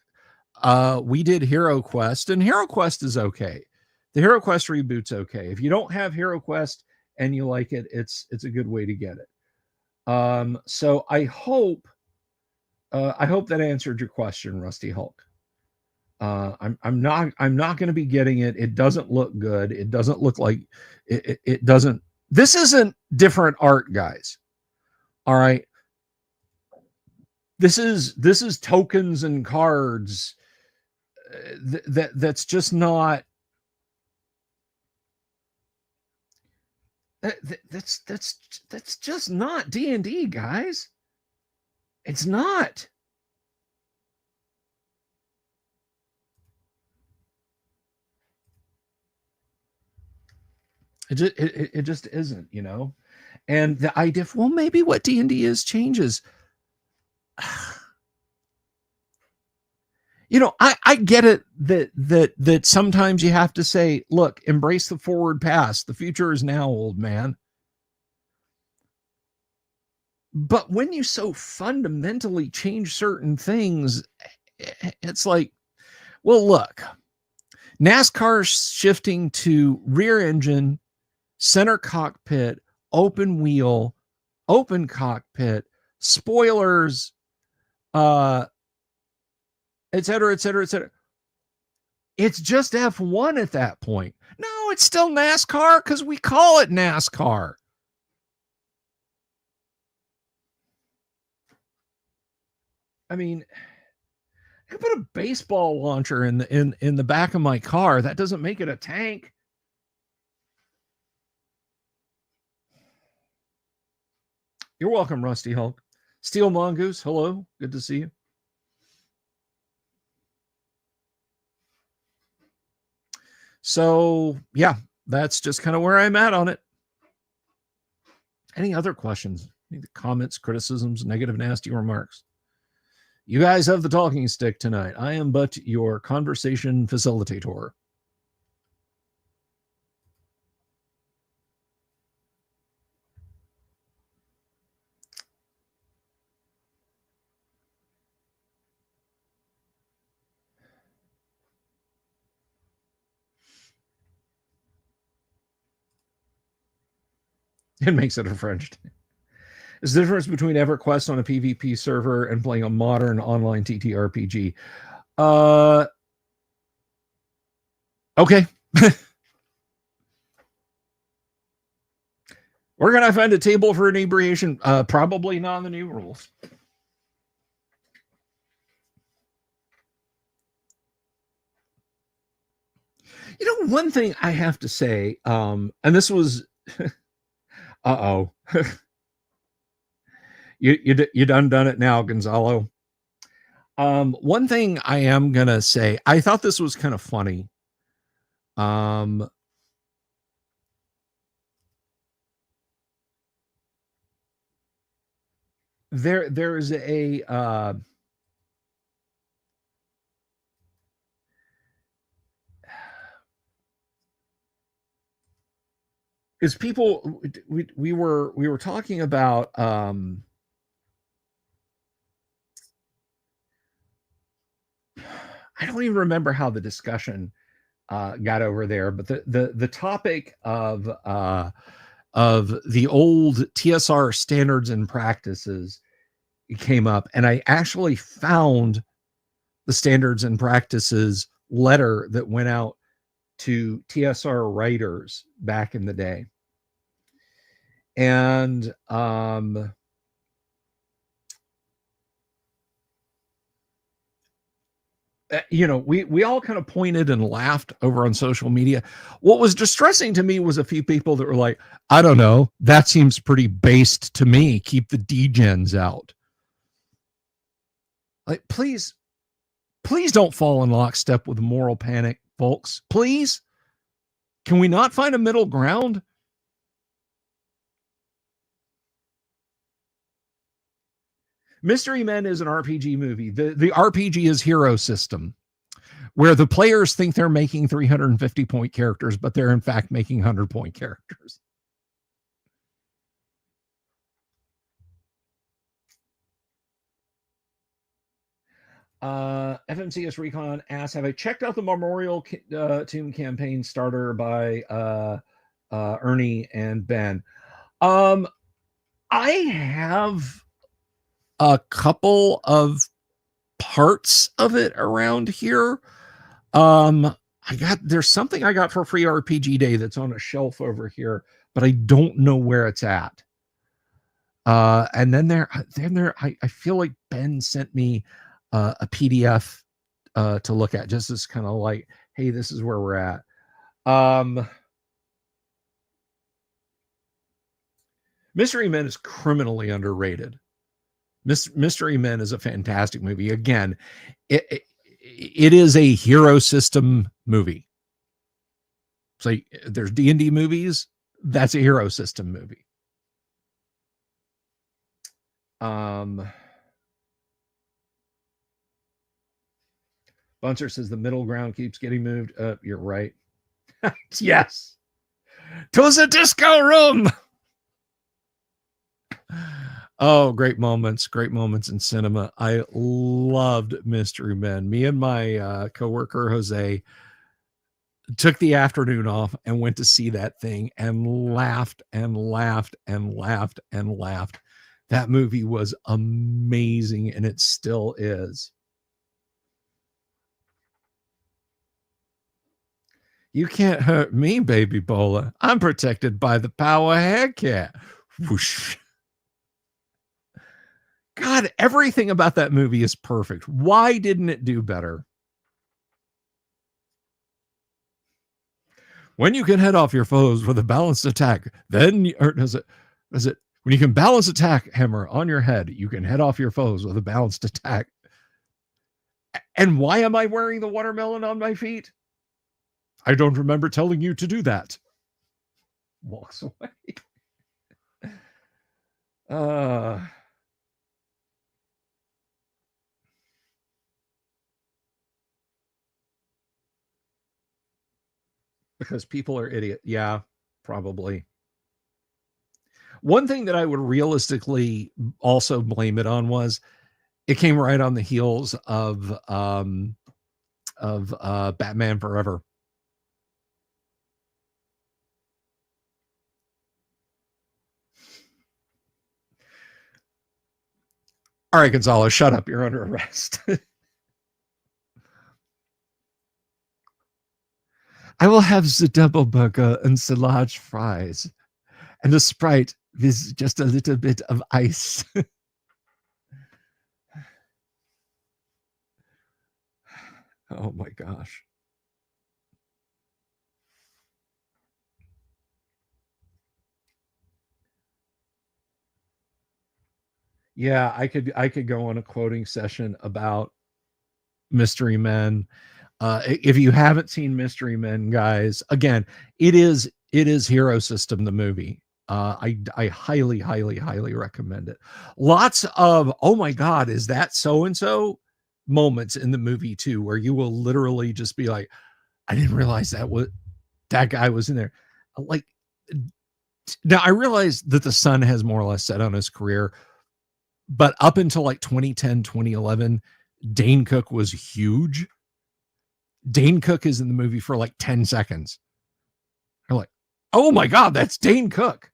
We did Hero Quest, and Hero Quest is okay. The Hero Quest reboot's okay. If you don't have Hero Quest and you like it, it's a good way to get it. So I hope that answered your question, Rusty Hulk. I'm not going to be getting it. It doesn't look good. It doesn't look like it doesn't. This isn't different art, guys. All right. This is tokens and cards. That's just not. That's just not D&D, guys. It's not. It just isn't, you know. And the idea of, well, maybe what D&D is changes. You know, I get it that sometimes you have to say, look, embrace the forward past. The future is now, old man. But when you so fundamentally change certain things, it's like, well, look, NASCAR shifting to rear engine, center cockpit, open wheel, open cockpit, spoilers, et cetera, et cetera, et cetera. It's just F1 at that point. No, it's still NASCAR because we call it NASCAR. I mean, I put a baseball launcher in the back of my car. That doesn't make it a tank. You're welcome, Rusty Hulk. Steel Mongoose, hello. Good to see you. So, yeah, that's just kind of where I'm at on it. Any other questions? Any comments, criticisms, negative, nasty remarks? You guys have the talking stick tonight. I am but your conversation facilitator. It makes it a French. Is the difference between EverQuest on a PvP server and playing a modern online TTRPG? Okay. Where can I find a table for inebriation? Probably not in the new rules. You know, one thing I have to say, and this was, uh-oh. you done it now, Gonzalo. One thing I am going to say, I thought this was kind of funny. There's a, is people, we were talking about, I don't even remember how the discussion got over there, but the topic of the old TSR standards and practices came up, and I actually found the standards and practices letter that went out to TSR writers back in the day. And you know, we all kind of pointed and laughed over on social media. What was distressing to me was a few people that were like, I don't know, that seems pretty based to me. Keep the degens out. Like, please don't fall in lockstep with moral panic, folks. Please. Can we not find a middle ground? Mystery Men is an RPG movie. The RPG is Hero System, where the players think they're making 350-point characters, but they're in fact making 100-point characters. FMCS Recon asks, have I checked out the Memorial Tomb campaign starter by Ernie and Ben? I have a couple of parts of it around here. There's something I got for free RPG Day that's on a shelf over here, but I don't know where it's at. And then I feel like Ben sent me a PDF to look at, just as kind of like, hey, this is where we're at. Mystery Men is criminally underrated. Mystery Men is a fantastic movie. Again, it is a hero system movie. So there's D&D movies. That's a hero system movie. Buncher says the middle ground keeps getting moved. You're right. Yes. To the disco room. Oh, great moments in cinema. I loved Mystery Men. Me and my coworker Jose took the afternoon off and went to see that thing and laughed and laughed and laughed and laughed. That movie was amazing, and it still is. You can't hurt me, baby Bola. I'm protected by the power haircat. Whoosh. God, everything about that movie is perfect. Why didn't it do better? When you can head off your foes with a balanced attack, then is it when you can balance attack hammer on your head, you can head off your foes with a balanced attack. And why am I wearing the watermelon on my feet? I don't remember telling you to do that. Walks away. Because people are idiot. Yeah, probably. One thing that I would realistically also blame it on was it came right on the heels of Batman Forever. All right, Gonzalo, shut up. You're under arrest. I will have the double burger and the large fries and a Sprite with just a little bit of ice. Oh my gosh. Yeah, I could go on a quoting session about Mystery Men. If you haven't seen Mystery Men, guys, again, it is Hero System, the movie. I highly, highly, highly recommend it. Lots of, oh my God, is that so and so moments in the movie too, where you will literally just be like, I didn't realize that guy was in there. Like, now I realize that the Sun has more or less set on his career, but up until like 2010, 2011, Dane Cook was huge. Dane Cook is in the movie for like 10 seconds. You're like, oh my God, that's Dane Cook.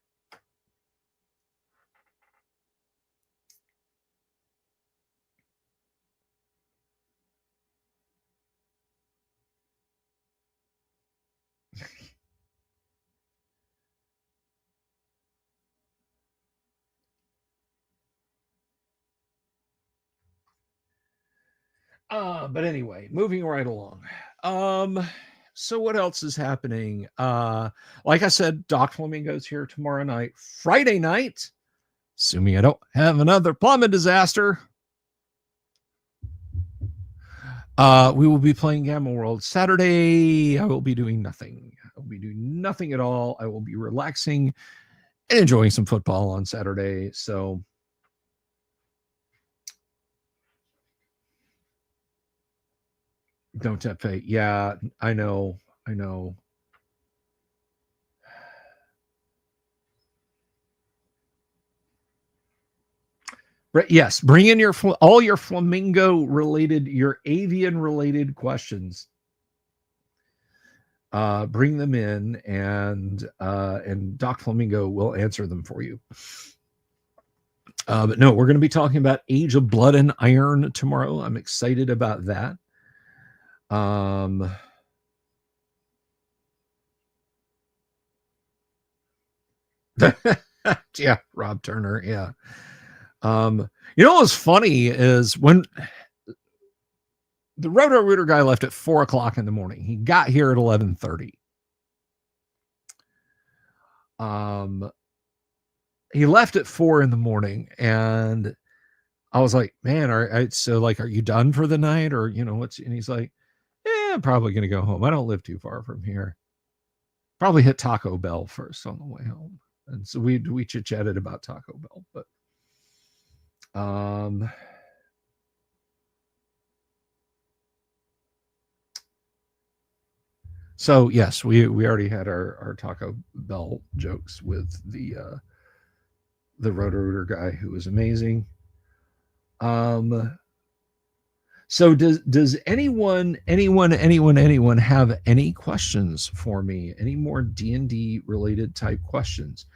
But anyway, moving right along. So what else is happening? Like I said, Doc Flamingo's here tomorrow night. Friday night, assuming I don't have another plumbing disaster, we will be playing Gamma World. Saturday, I will be doing nothing. I will be doing nothing at all. I will be relaxing and enjoying some football on Saturday. So don't tempt fate. Yeah, I know. Yes, bring in all your flamingo related, your avian related questions. Bring them in, and Doc Flamingo will answer them for you. But no, we're going to be talking about Age of Blood and Iron tomorrow. I'm excited about that. Yeah, Rob Turner. Yeah. You know what's funny is when the Roto Rooter guy left at 4:00 in the morning. He got here at 11:30. He left at 4 in the morning, and I was like, "Man, are you done for the night, or what's?" And he's like, "Yeah, I'm probably gonna go home. I don't live too far from here. Probably hit Taco Bell first on the way home." And so we chit chatted about Taco Bell, but so yes, we already had our Taco Bell jokes with the Roto-Rooter guy who was amazing. So does anyone have any questions for me? Any more D&D related type questions?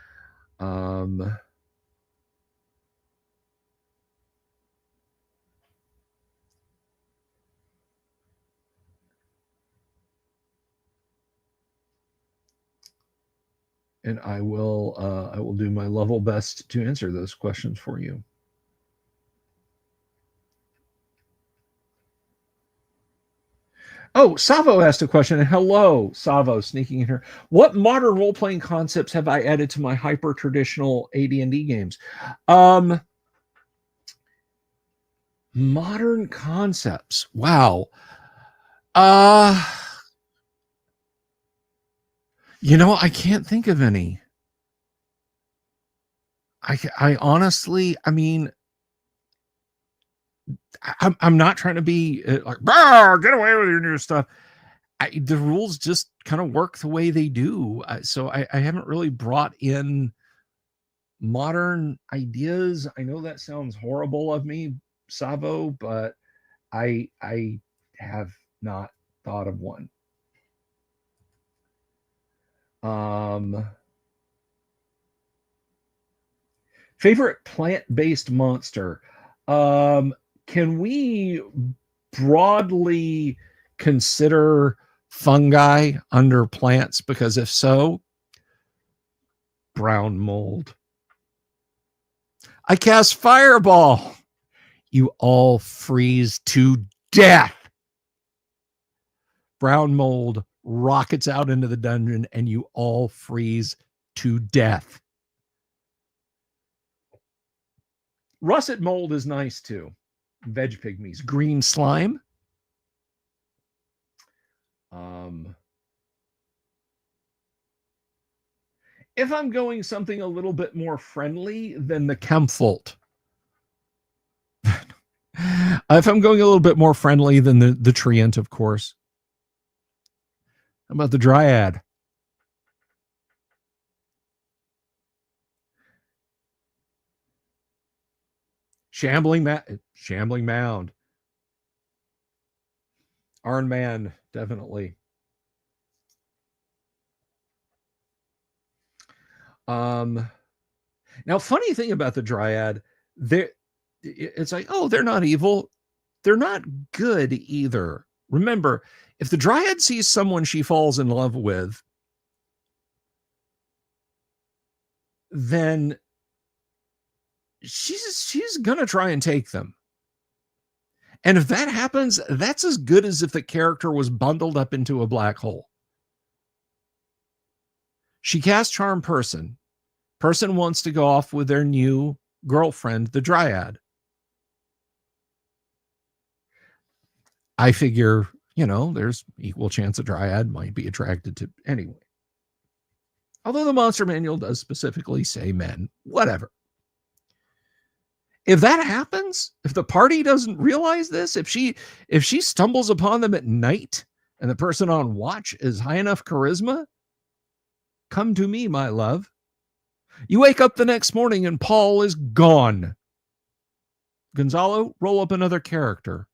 And I will do my level best to answer those questions for you. Oh, Savo asked a question. And hello, Savo, sneaking in here. What modern role-playing concepts have I added to my hyper-traditional AD&D games? Modern concepts. Wow. I can't think of any. I honestly, I mean, I'm not trying to be like, get away with your new stuff. The rules just kind of work the way they do. So I haven't really brought in modern ideas. I know that sounds horrible of me, Savo, but I have not thought of one. Favorite plant-based monster. Can we broadly consider fungi under plants? Because if so, brown mold. I cast fireball. You all freeze to death. Brown mold rockets out into the dungeon and you all freeze to death. Russet mold is nice too. Veg pygmies. Green slime. If I'm going something a little bit more friendly than the Kempfolt. If I'm going a little bit more friendly than the Treant, of course. How about the Dryad? Shambling Mound. Iron Man, definitely. Now, funny thing about the Dryad, it's like, oh, they're not evil. They're not good either. Remember, if the Dryad sees someone she falls in love with, then she's gonna try and take them. And if that happens, that's as good as if the character was bundled up into a black hole. She casts Charm Person. Person wants to go off with their new girlfriend, the Dryad. I figure, there's equal chance a Dryad might be attracted to anyway. Although the Monster Manual does specifically say men, whatever. If that happens, if the party doesn't realize this, if she stumbles upon them at night and the person on watch is high enough charisma, come to me, my love. You wake up the next morning and Paul is gone. Gonzalo, roll up another character.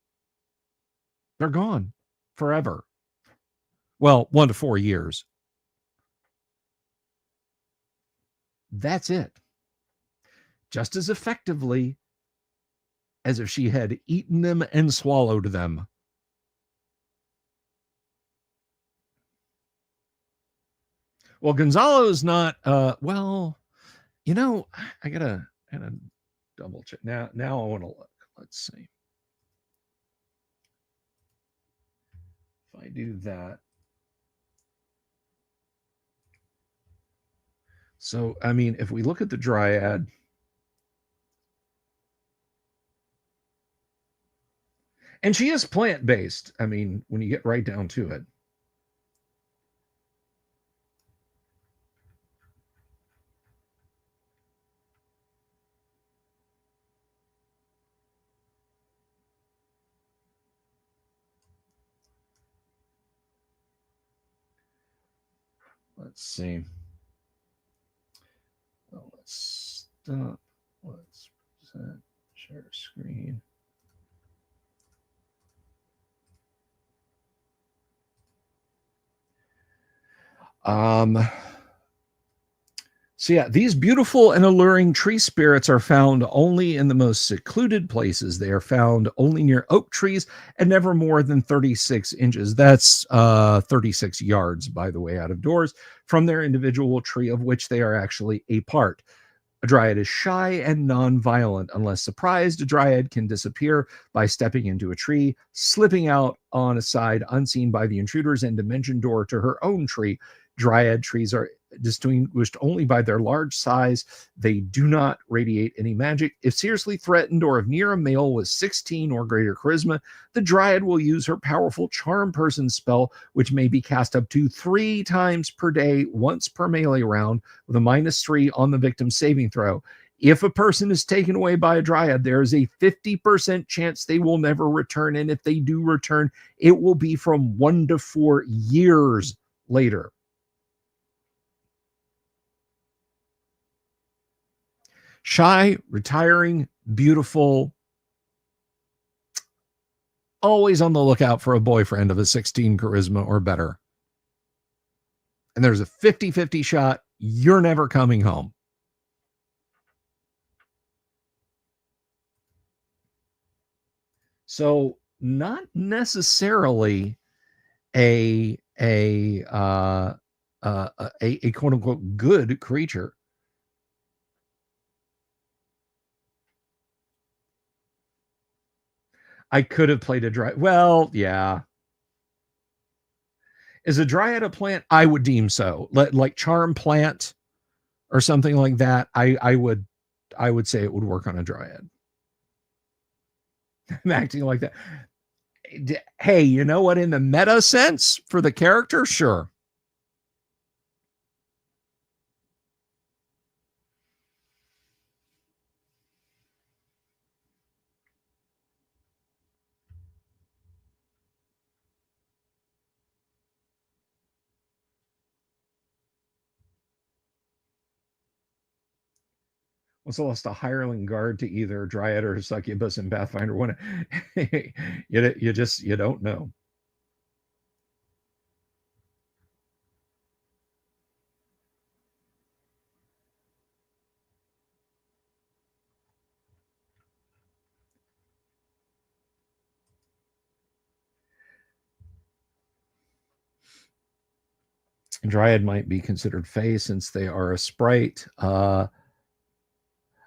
They're gone forever. Well, 1 to 4 years. That's it. Just as effectively as if she had eaten them and swallowed them. Well, Gonzalo is not, You know, I gotta double check. Now I want to look. Let's see. If I do that. So, I mean, if we look at the dryad, and she is plant-based. I mean, when you get right down to it. Let's see. Well, let's stop. Let's present, share screen. So yeah, these beautiful and alluring tree spirits are found only in the most secluded places. They are found only near oak trees and never more than 36 inches. That's 36 yards, by the way, out of doors from their individual tree of which they are actually a part. A dryad is shy and non-violent. Unless surprised, a dryad can disappear by stepping into a tree, slipping out on a side unseen by the intruders, and dimension door to her own tree. Dryad trees are distinguished only by their large size. They do not radiate any magic. If seriously threatened or if near a male with 16 or greater charisma, the dryad will use her powerful charm person spell, which may be cast up to 3 times per day, once per melee round, with a -3 on the victim's saving throw. If a person is taken away by a dryad, there is a 50% chance they will never return. And if they do return, it will be from 1 to 4 years later. Shy, retiring, beautiful, always on the lookout for a boyfriend of a 16 charisma or better. And there's a 50-50 shot you're never coming home. So not necessarily a quote unquote good creature. I could have played a dryad. Well, yeah. Is a dryad a plant? I would deem so. Like charm plant or something like that. I would say it would work on a dryad. I'm acting like that. Hey, you know what? In the meta sense for the character, sure. Also lost a hireling guard to either dryad or succubus in Pathfinder 1. You don't know. Dryad might be considered fey since they are a sprite.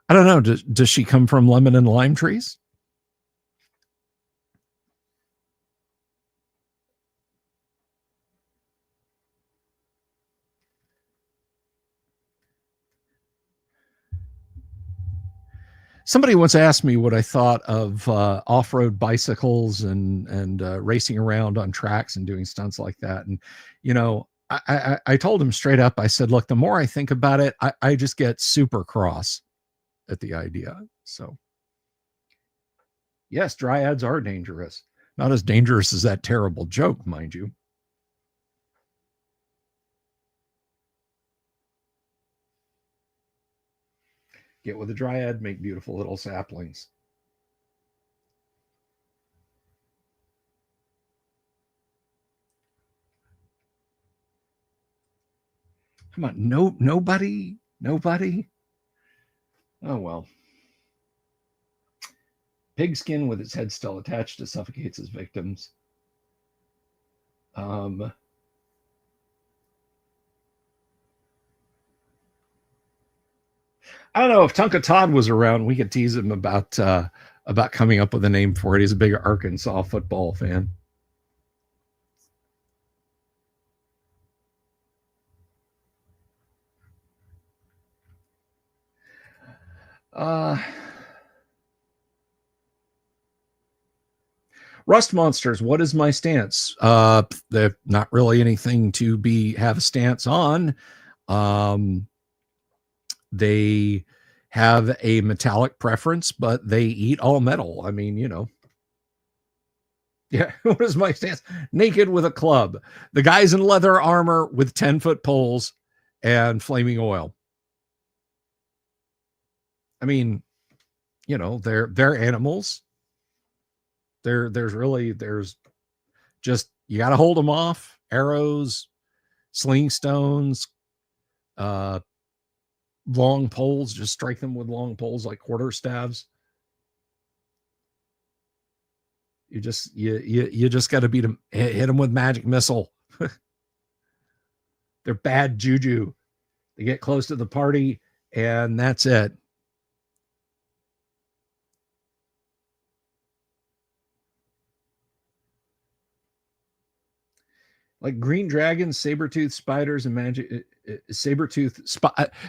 I don't know. Does she come from lemon and lime trees? Somebody once asked me what I thought of off-road bicycles and racing around on tracks and doing stunts like that. And you know, I told him straight up. I said, "Look, the more I think about it, I just get super cross at the idea." So, yes, dryads are dangerous. Not as dangerous as that terrible joke, mind you. Get with a dryad, make beautiful little saplings. Come on, nobody. Oh well. Pigskin with its head still attached to suffocates its victims. Um, I don't know if Tonka Todd was around. We could tease him about coming up with a name for it. He's a big Arkansas football fan. Uh, Rust Monsters. What is my stance? They're not really anything to have a stance on. They have a metallic preference, but they eat all metal. I mean, yeah. What is my stance? Naked with a club. The guys in leather armor with 10-foot poles and flaming oil. I mean, they're animals. There's just, you got to hold them off. Arrows, sling stones, long poles. Just strike them with long poles like quarter staves. You just got to beat them. Hit them with magic missile. They're bad juju. They get close to the party, and that's it. Like green dragons, saber-tooth spiders, and magic saber-tooth.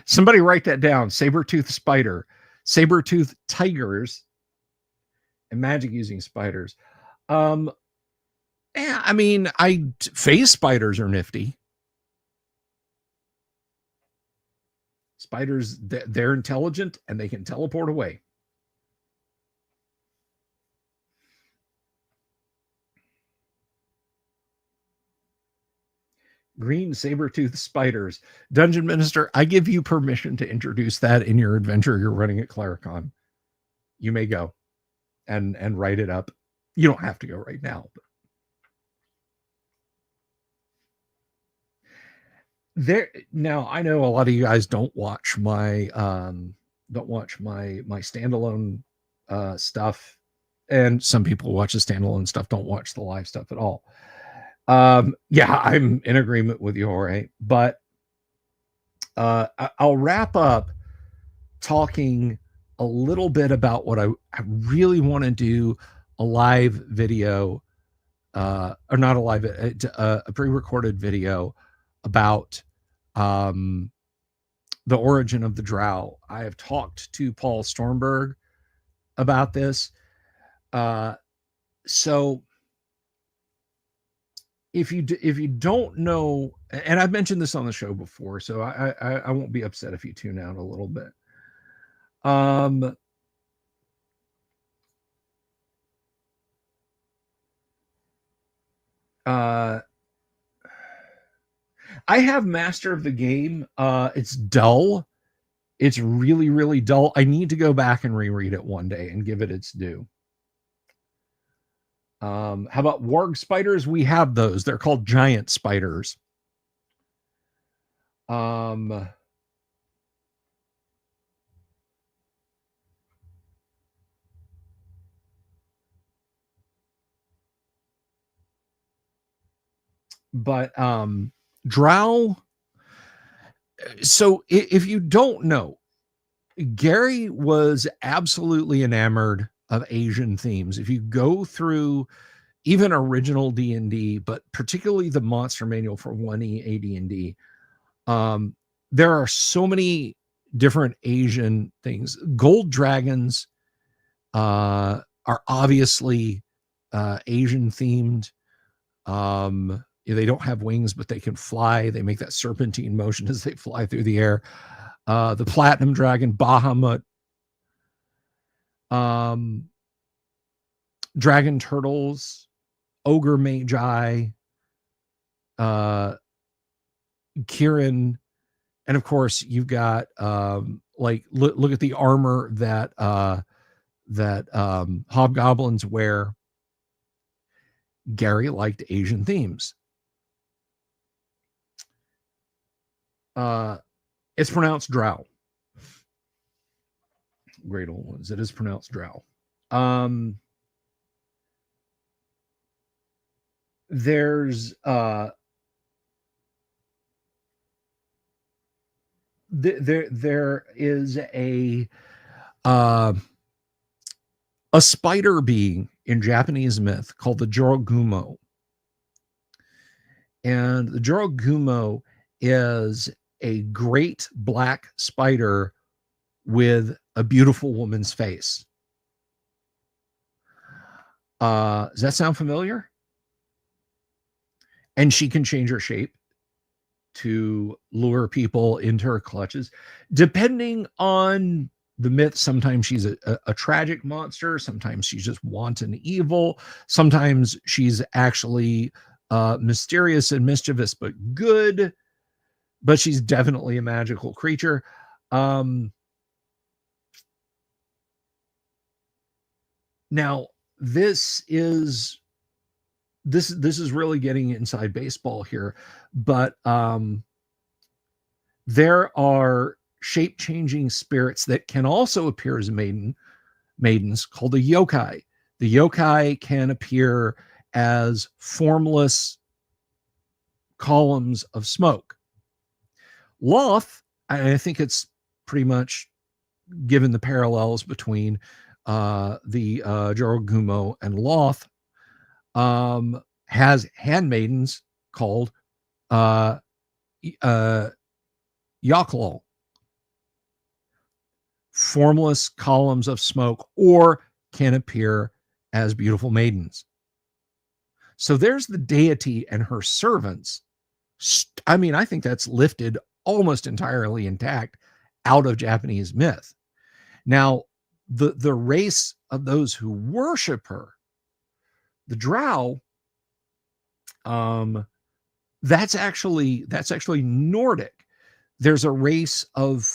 Somebody write that down. Saber-tooth spider, saber-tooth tigers, and magic-using spiders. Yeah, I mean, phase spiders are nifty. Spiders, they're intelligent and they can teleport away. Green saber-tooth spiders. Dungeon Minister, I give you permission to introduce that in your adventure you're running at Claricon. You may go and write it up. You don't have to go right now. But now, I know a lot of you guys don't watch my standalone stuff, and some people watch the standalone stuff, don't watch the live stuff at all. Yeah, I'm in agreement with you, Jorge, but I'll wrap up talking a little bit about what I really want to do, a live video, or not a live, a pre-recorded video about the origin of the drow. I have talked to Paul Stormberg about this. So if you don't know, and I've mentioned this on the show before, so I won't be upset if you tune out a little bit. I have Master of the Game. It's dull. It's really, really dull. I need to go back and reread it one day and give it its due. How about warg spiders? We have those. They're called giant spiders. But drow. So if you don't know, Gary was absolutely enamored of Asian themes. If you go through even original D&D, but particularly the monster manual for 1E AD&D, there are so many different Asian things. Gold dragons are obviously Asian themed. They don't have wings, but they can fly. They make that serpentine motion as they fly through the air. The platinum dragon, Bahamut, dragon turtles, ogre magi, Kirin, and of course you've got look at the armor that hobgoblins wear. Gary liked Asian themes. It's pronounced drow. Great old ones. It is pronounced drow. There's there is uh, a spider being in Japanese myth called the Jorogumo. And the Jorogumo is a great black spider with a beautiful woman's face. Does that sound familiar? And she can change her shape to lure people into her clutches. Depending on the myth, sometimes she's a tragic monster. Sometimes she's just wanton evil. Sometimes she's actually mysterious and mischievous, but good. But she's definitely a magical creature. Now, this is really getting inside baseball here, but there are shape-changing spirits that can also appear as maidens called the yokai. The yokai can appear as formless columns of smoke. Loth, I think it's pretty much given the parallels between the Jorogumo and Loth, has handmaidens called Yaklol, formless columns of smoke, or can appear as beautiful maidens. So there's the deity and her servants. I mean, I think that's lifted almost entirely intact out of Japanese myth. Now, the race of those who worship her, the drow, that's actually Nordic. There's a race of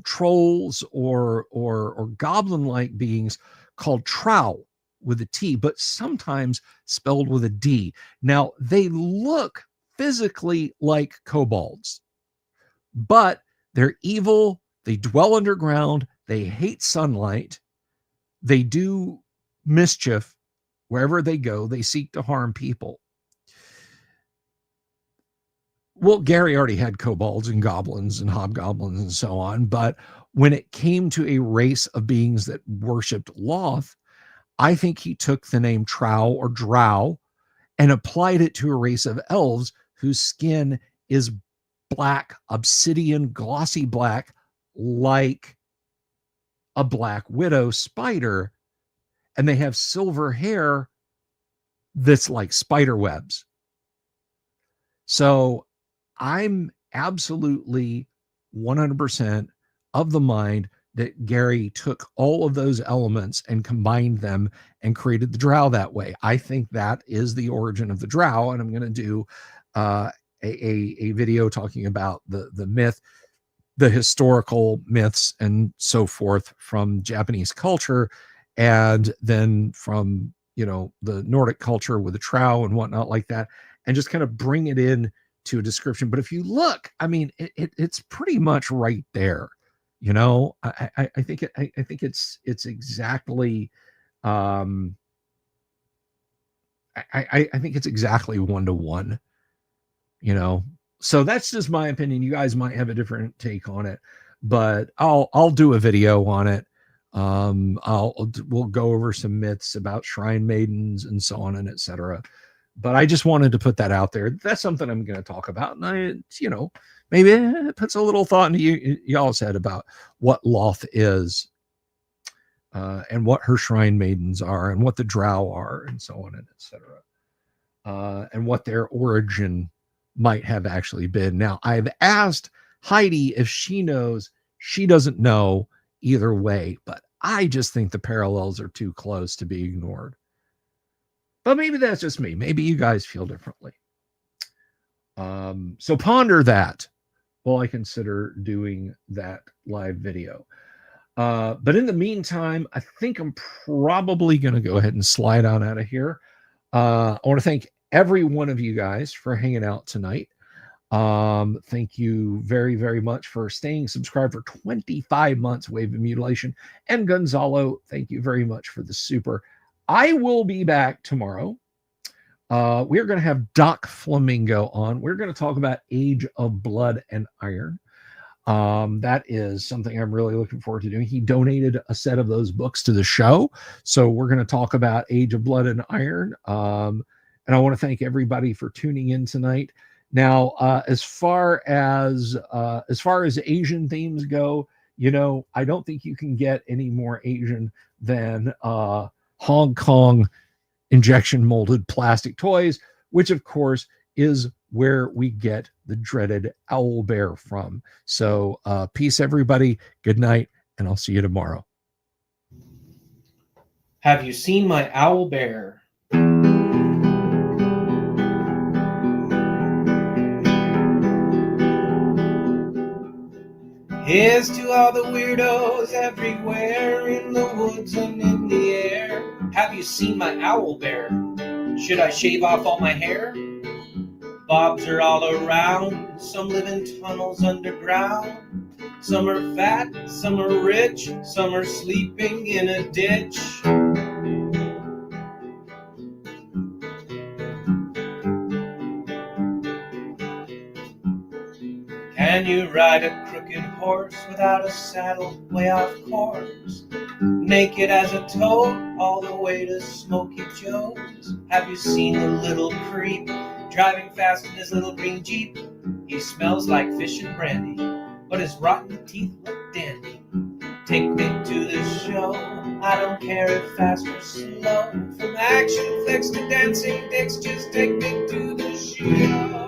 trolls or goblin-like beings called trow with a T, but sometimes spelled with a D. Now, they look physically like kobolds, but they're evil. They dwell underground. They hate sunlight. They do mischief wherever they go. They seek to harm people. Well, Gary already had kobolds and goblins and hobgoblins and so on, but when it came to a race of beings that worshipped Loth, I think he took the name Trow or Drow and applied it to a race of elves whose skin is black, obsidian, glossy black, like a black widow spider, and they have silver hair that's like spider webs. So I'm absolutely 100% of the mind that Gary took all of those elements and combined them and created the drow that way. I think that is the origin of the drow, and I'm going to do a video talking about the myth, the historical myths and so forth from Japanese culture, and then from, you know, the Nordic culture with the trow and whatnot like that, and just kind of bring it in to a description. But if you look, I mean, it's pretty much right there. You know, I think it's exactly I think it's exactly 1-to-1, you know. So that's just my opinion. You guys might have a different take on it, but I'll do a video on it. We'll go over some myths about shrine maidens and so on and etc. But I just wanted to put that out there. That's something I'm going to talk about, and I, you know, maybe it puts a little thought into y'all's head about what Loth is, and what her shrine maidens are, and what the drow are, and so on and etc. And what their origin might have actually been. Now, I've asked Heidi if she knows. She doesn't know either way, but I just think the parallels are too close to be ignored. But maybe that's just me. Maybe you guys feel differently. So ponder that while I consider doing that live video. But in the meantime, I think I'm probably going to go ahead and slide on out of here. I want to thank every one of you guys for hanging out tonight. Thank you very, very much for staying subscribed for 25 months, Wave of Mutilation. And Gonzalo, thank you very much for the super. I will be back tomorrow. We're going to have Doc Flamingo on. We're going to talk about Age of Blood and Iron. That is something I'm really looking forward to doing. He donated a set of those books to the show. So we're going to talk about Age of Blood and Iron. And I want to thank everybody for tuning in tonight. Now, as far as Asian themes go, you know, I don't think you can get any more Asian than Hong Kong injection molded plastic toys, which of course is where we get the dreaded owl bear from. So peace, everybody. Good night, and I'll see you tomorrow. Have you seen my owl bear? Here's to all the weirdos everywhere, in the woods and in the air. Have you seen my owl bear? Should I shave off all my hair? Bobs are all around, some live in tunnels underground. Some are fat, some are rich, some are sleeping in a ditch. Can you ride a crooked horse without a saddle, way off course? Naked as a toad, all the way to Smoky Joe's. Have you seen the little creep driving fast in his little green Jeep? He smells like fish and brandy, but his rotten teeth look dandy. Take me to the show, I don't care if fast or slow. From action flicks to dancing dicks, just take me to the show.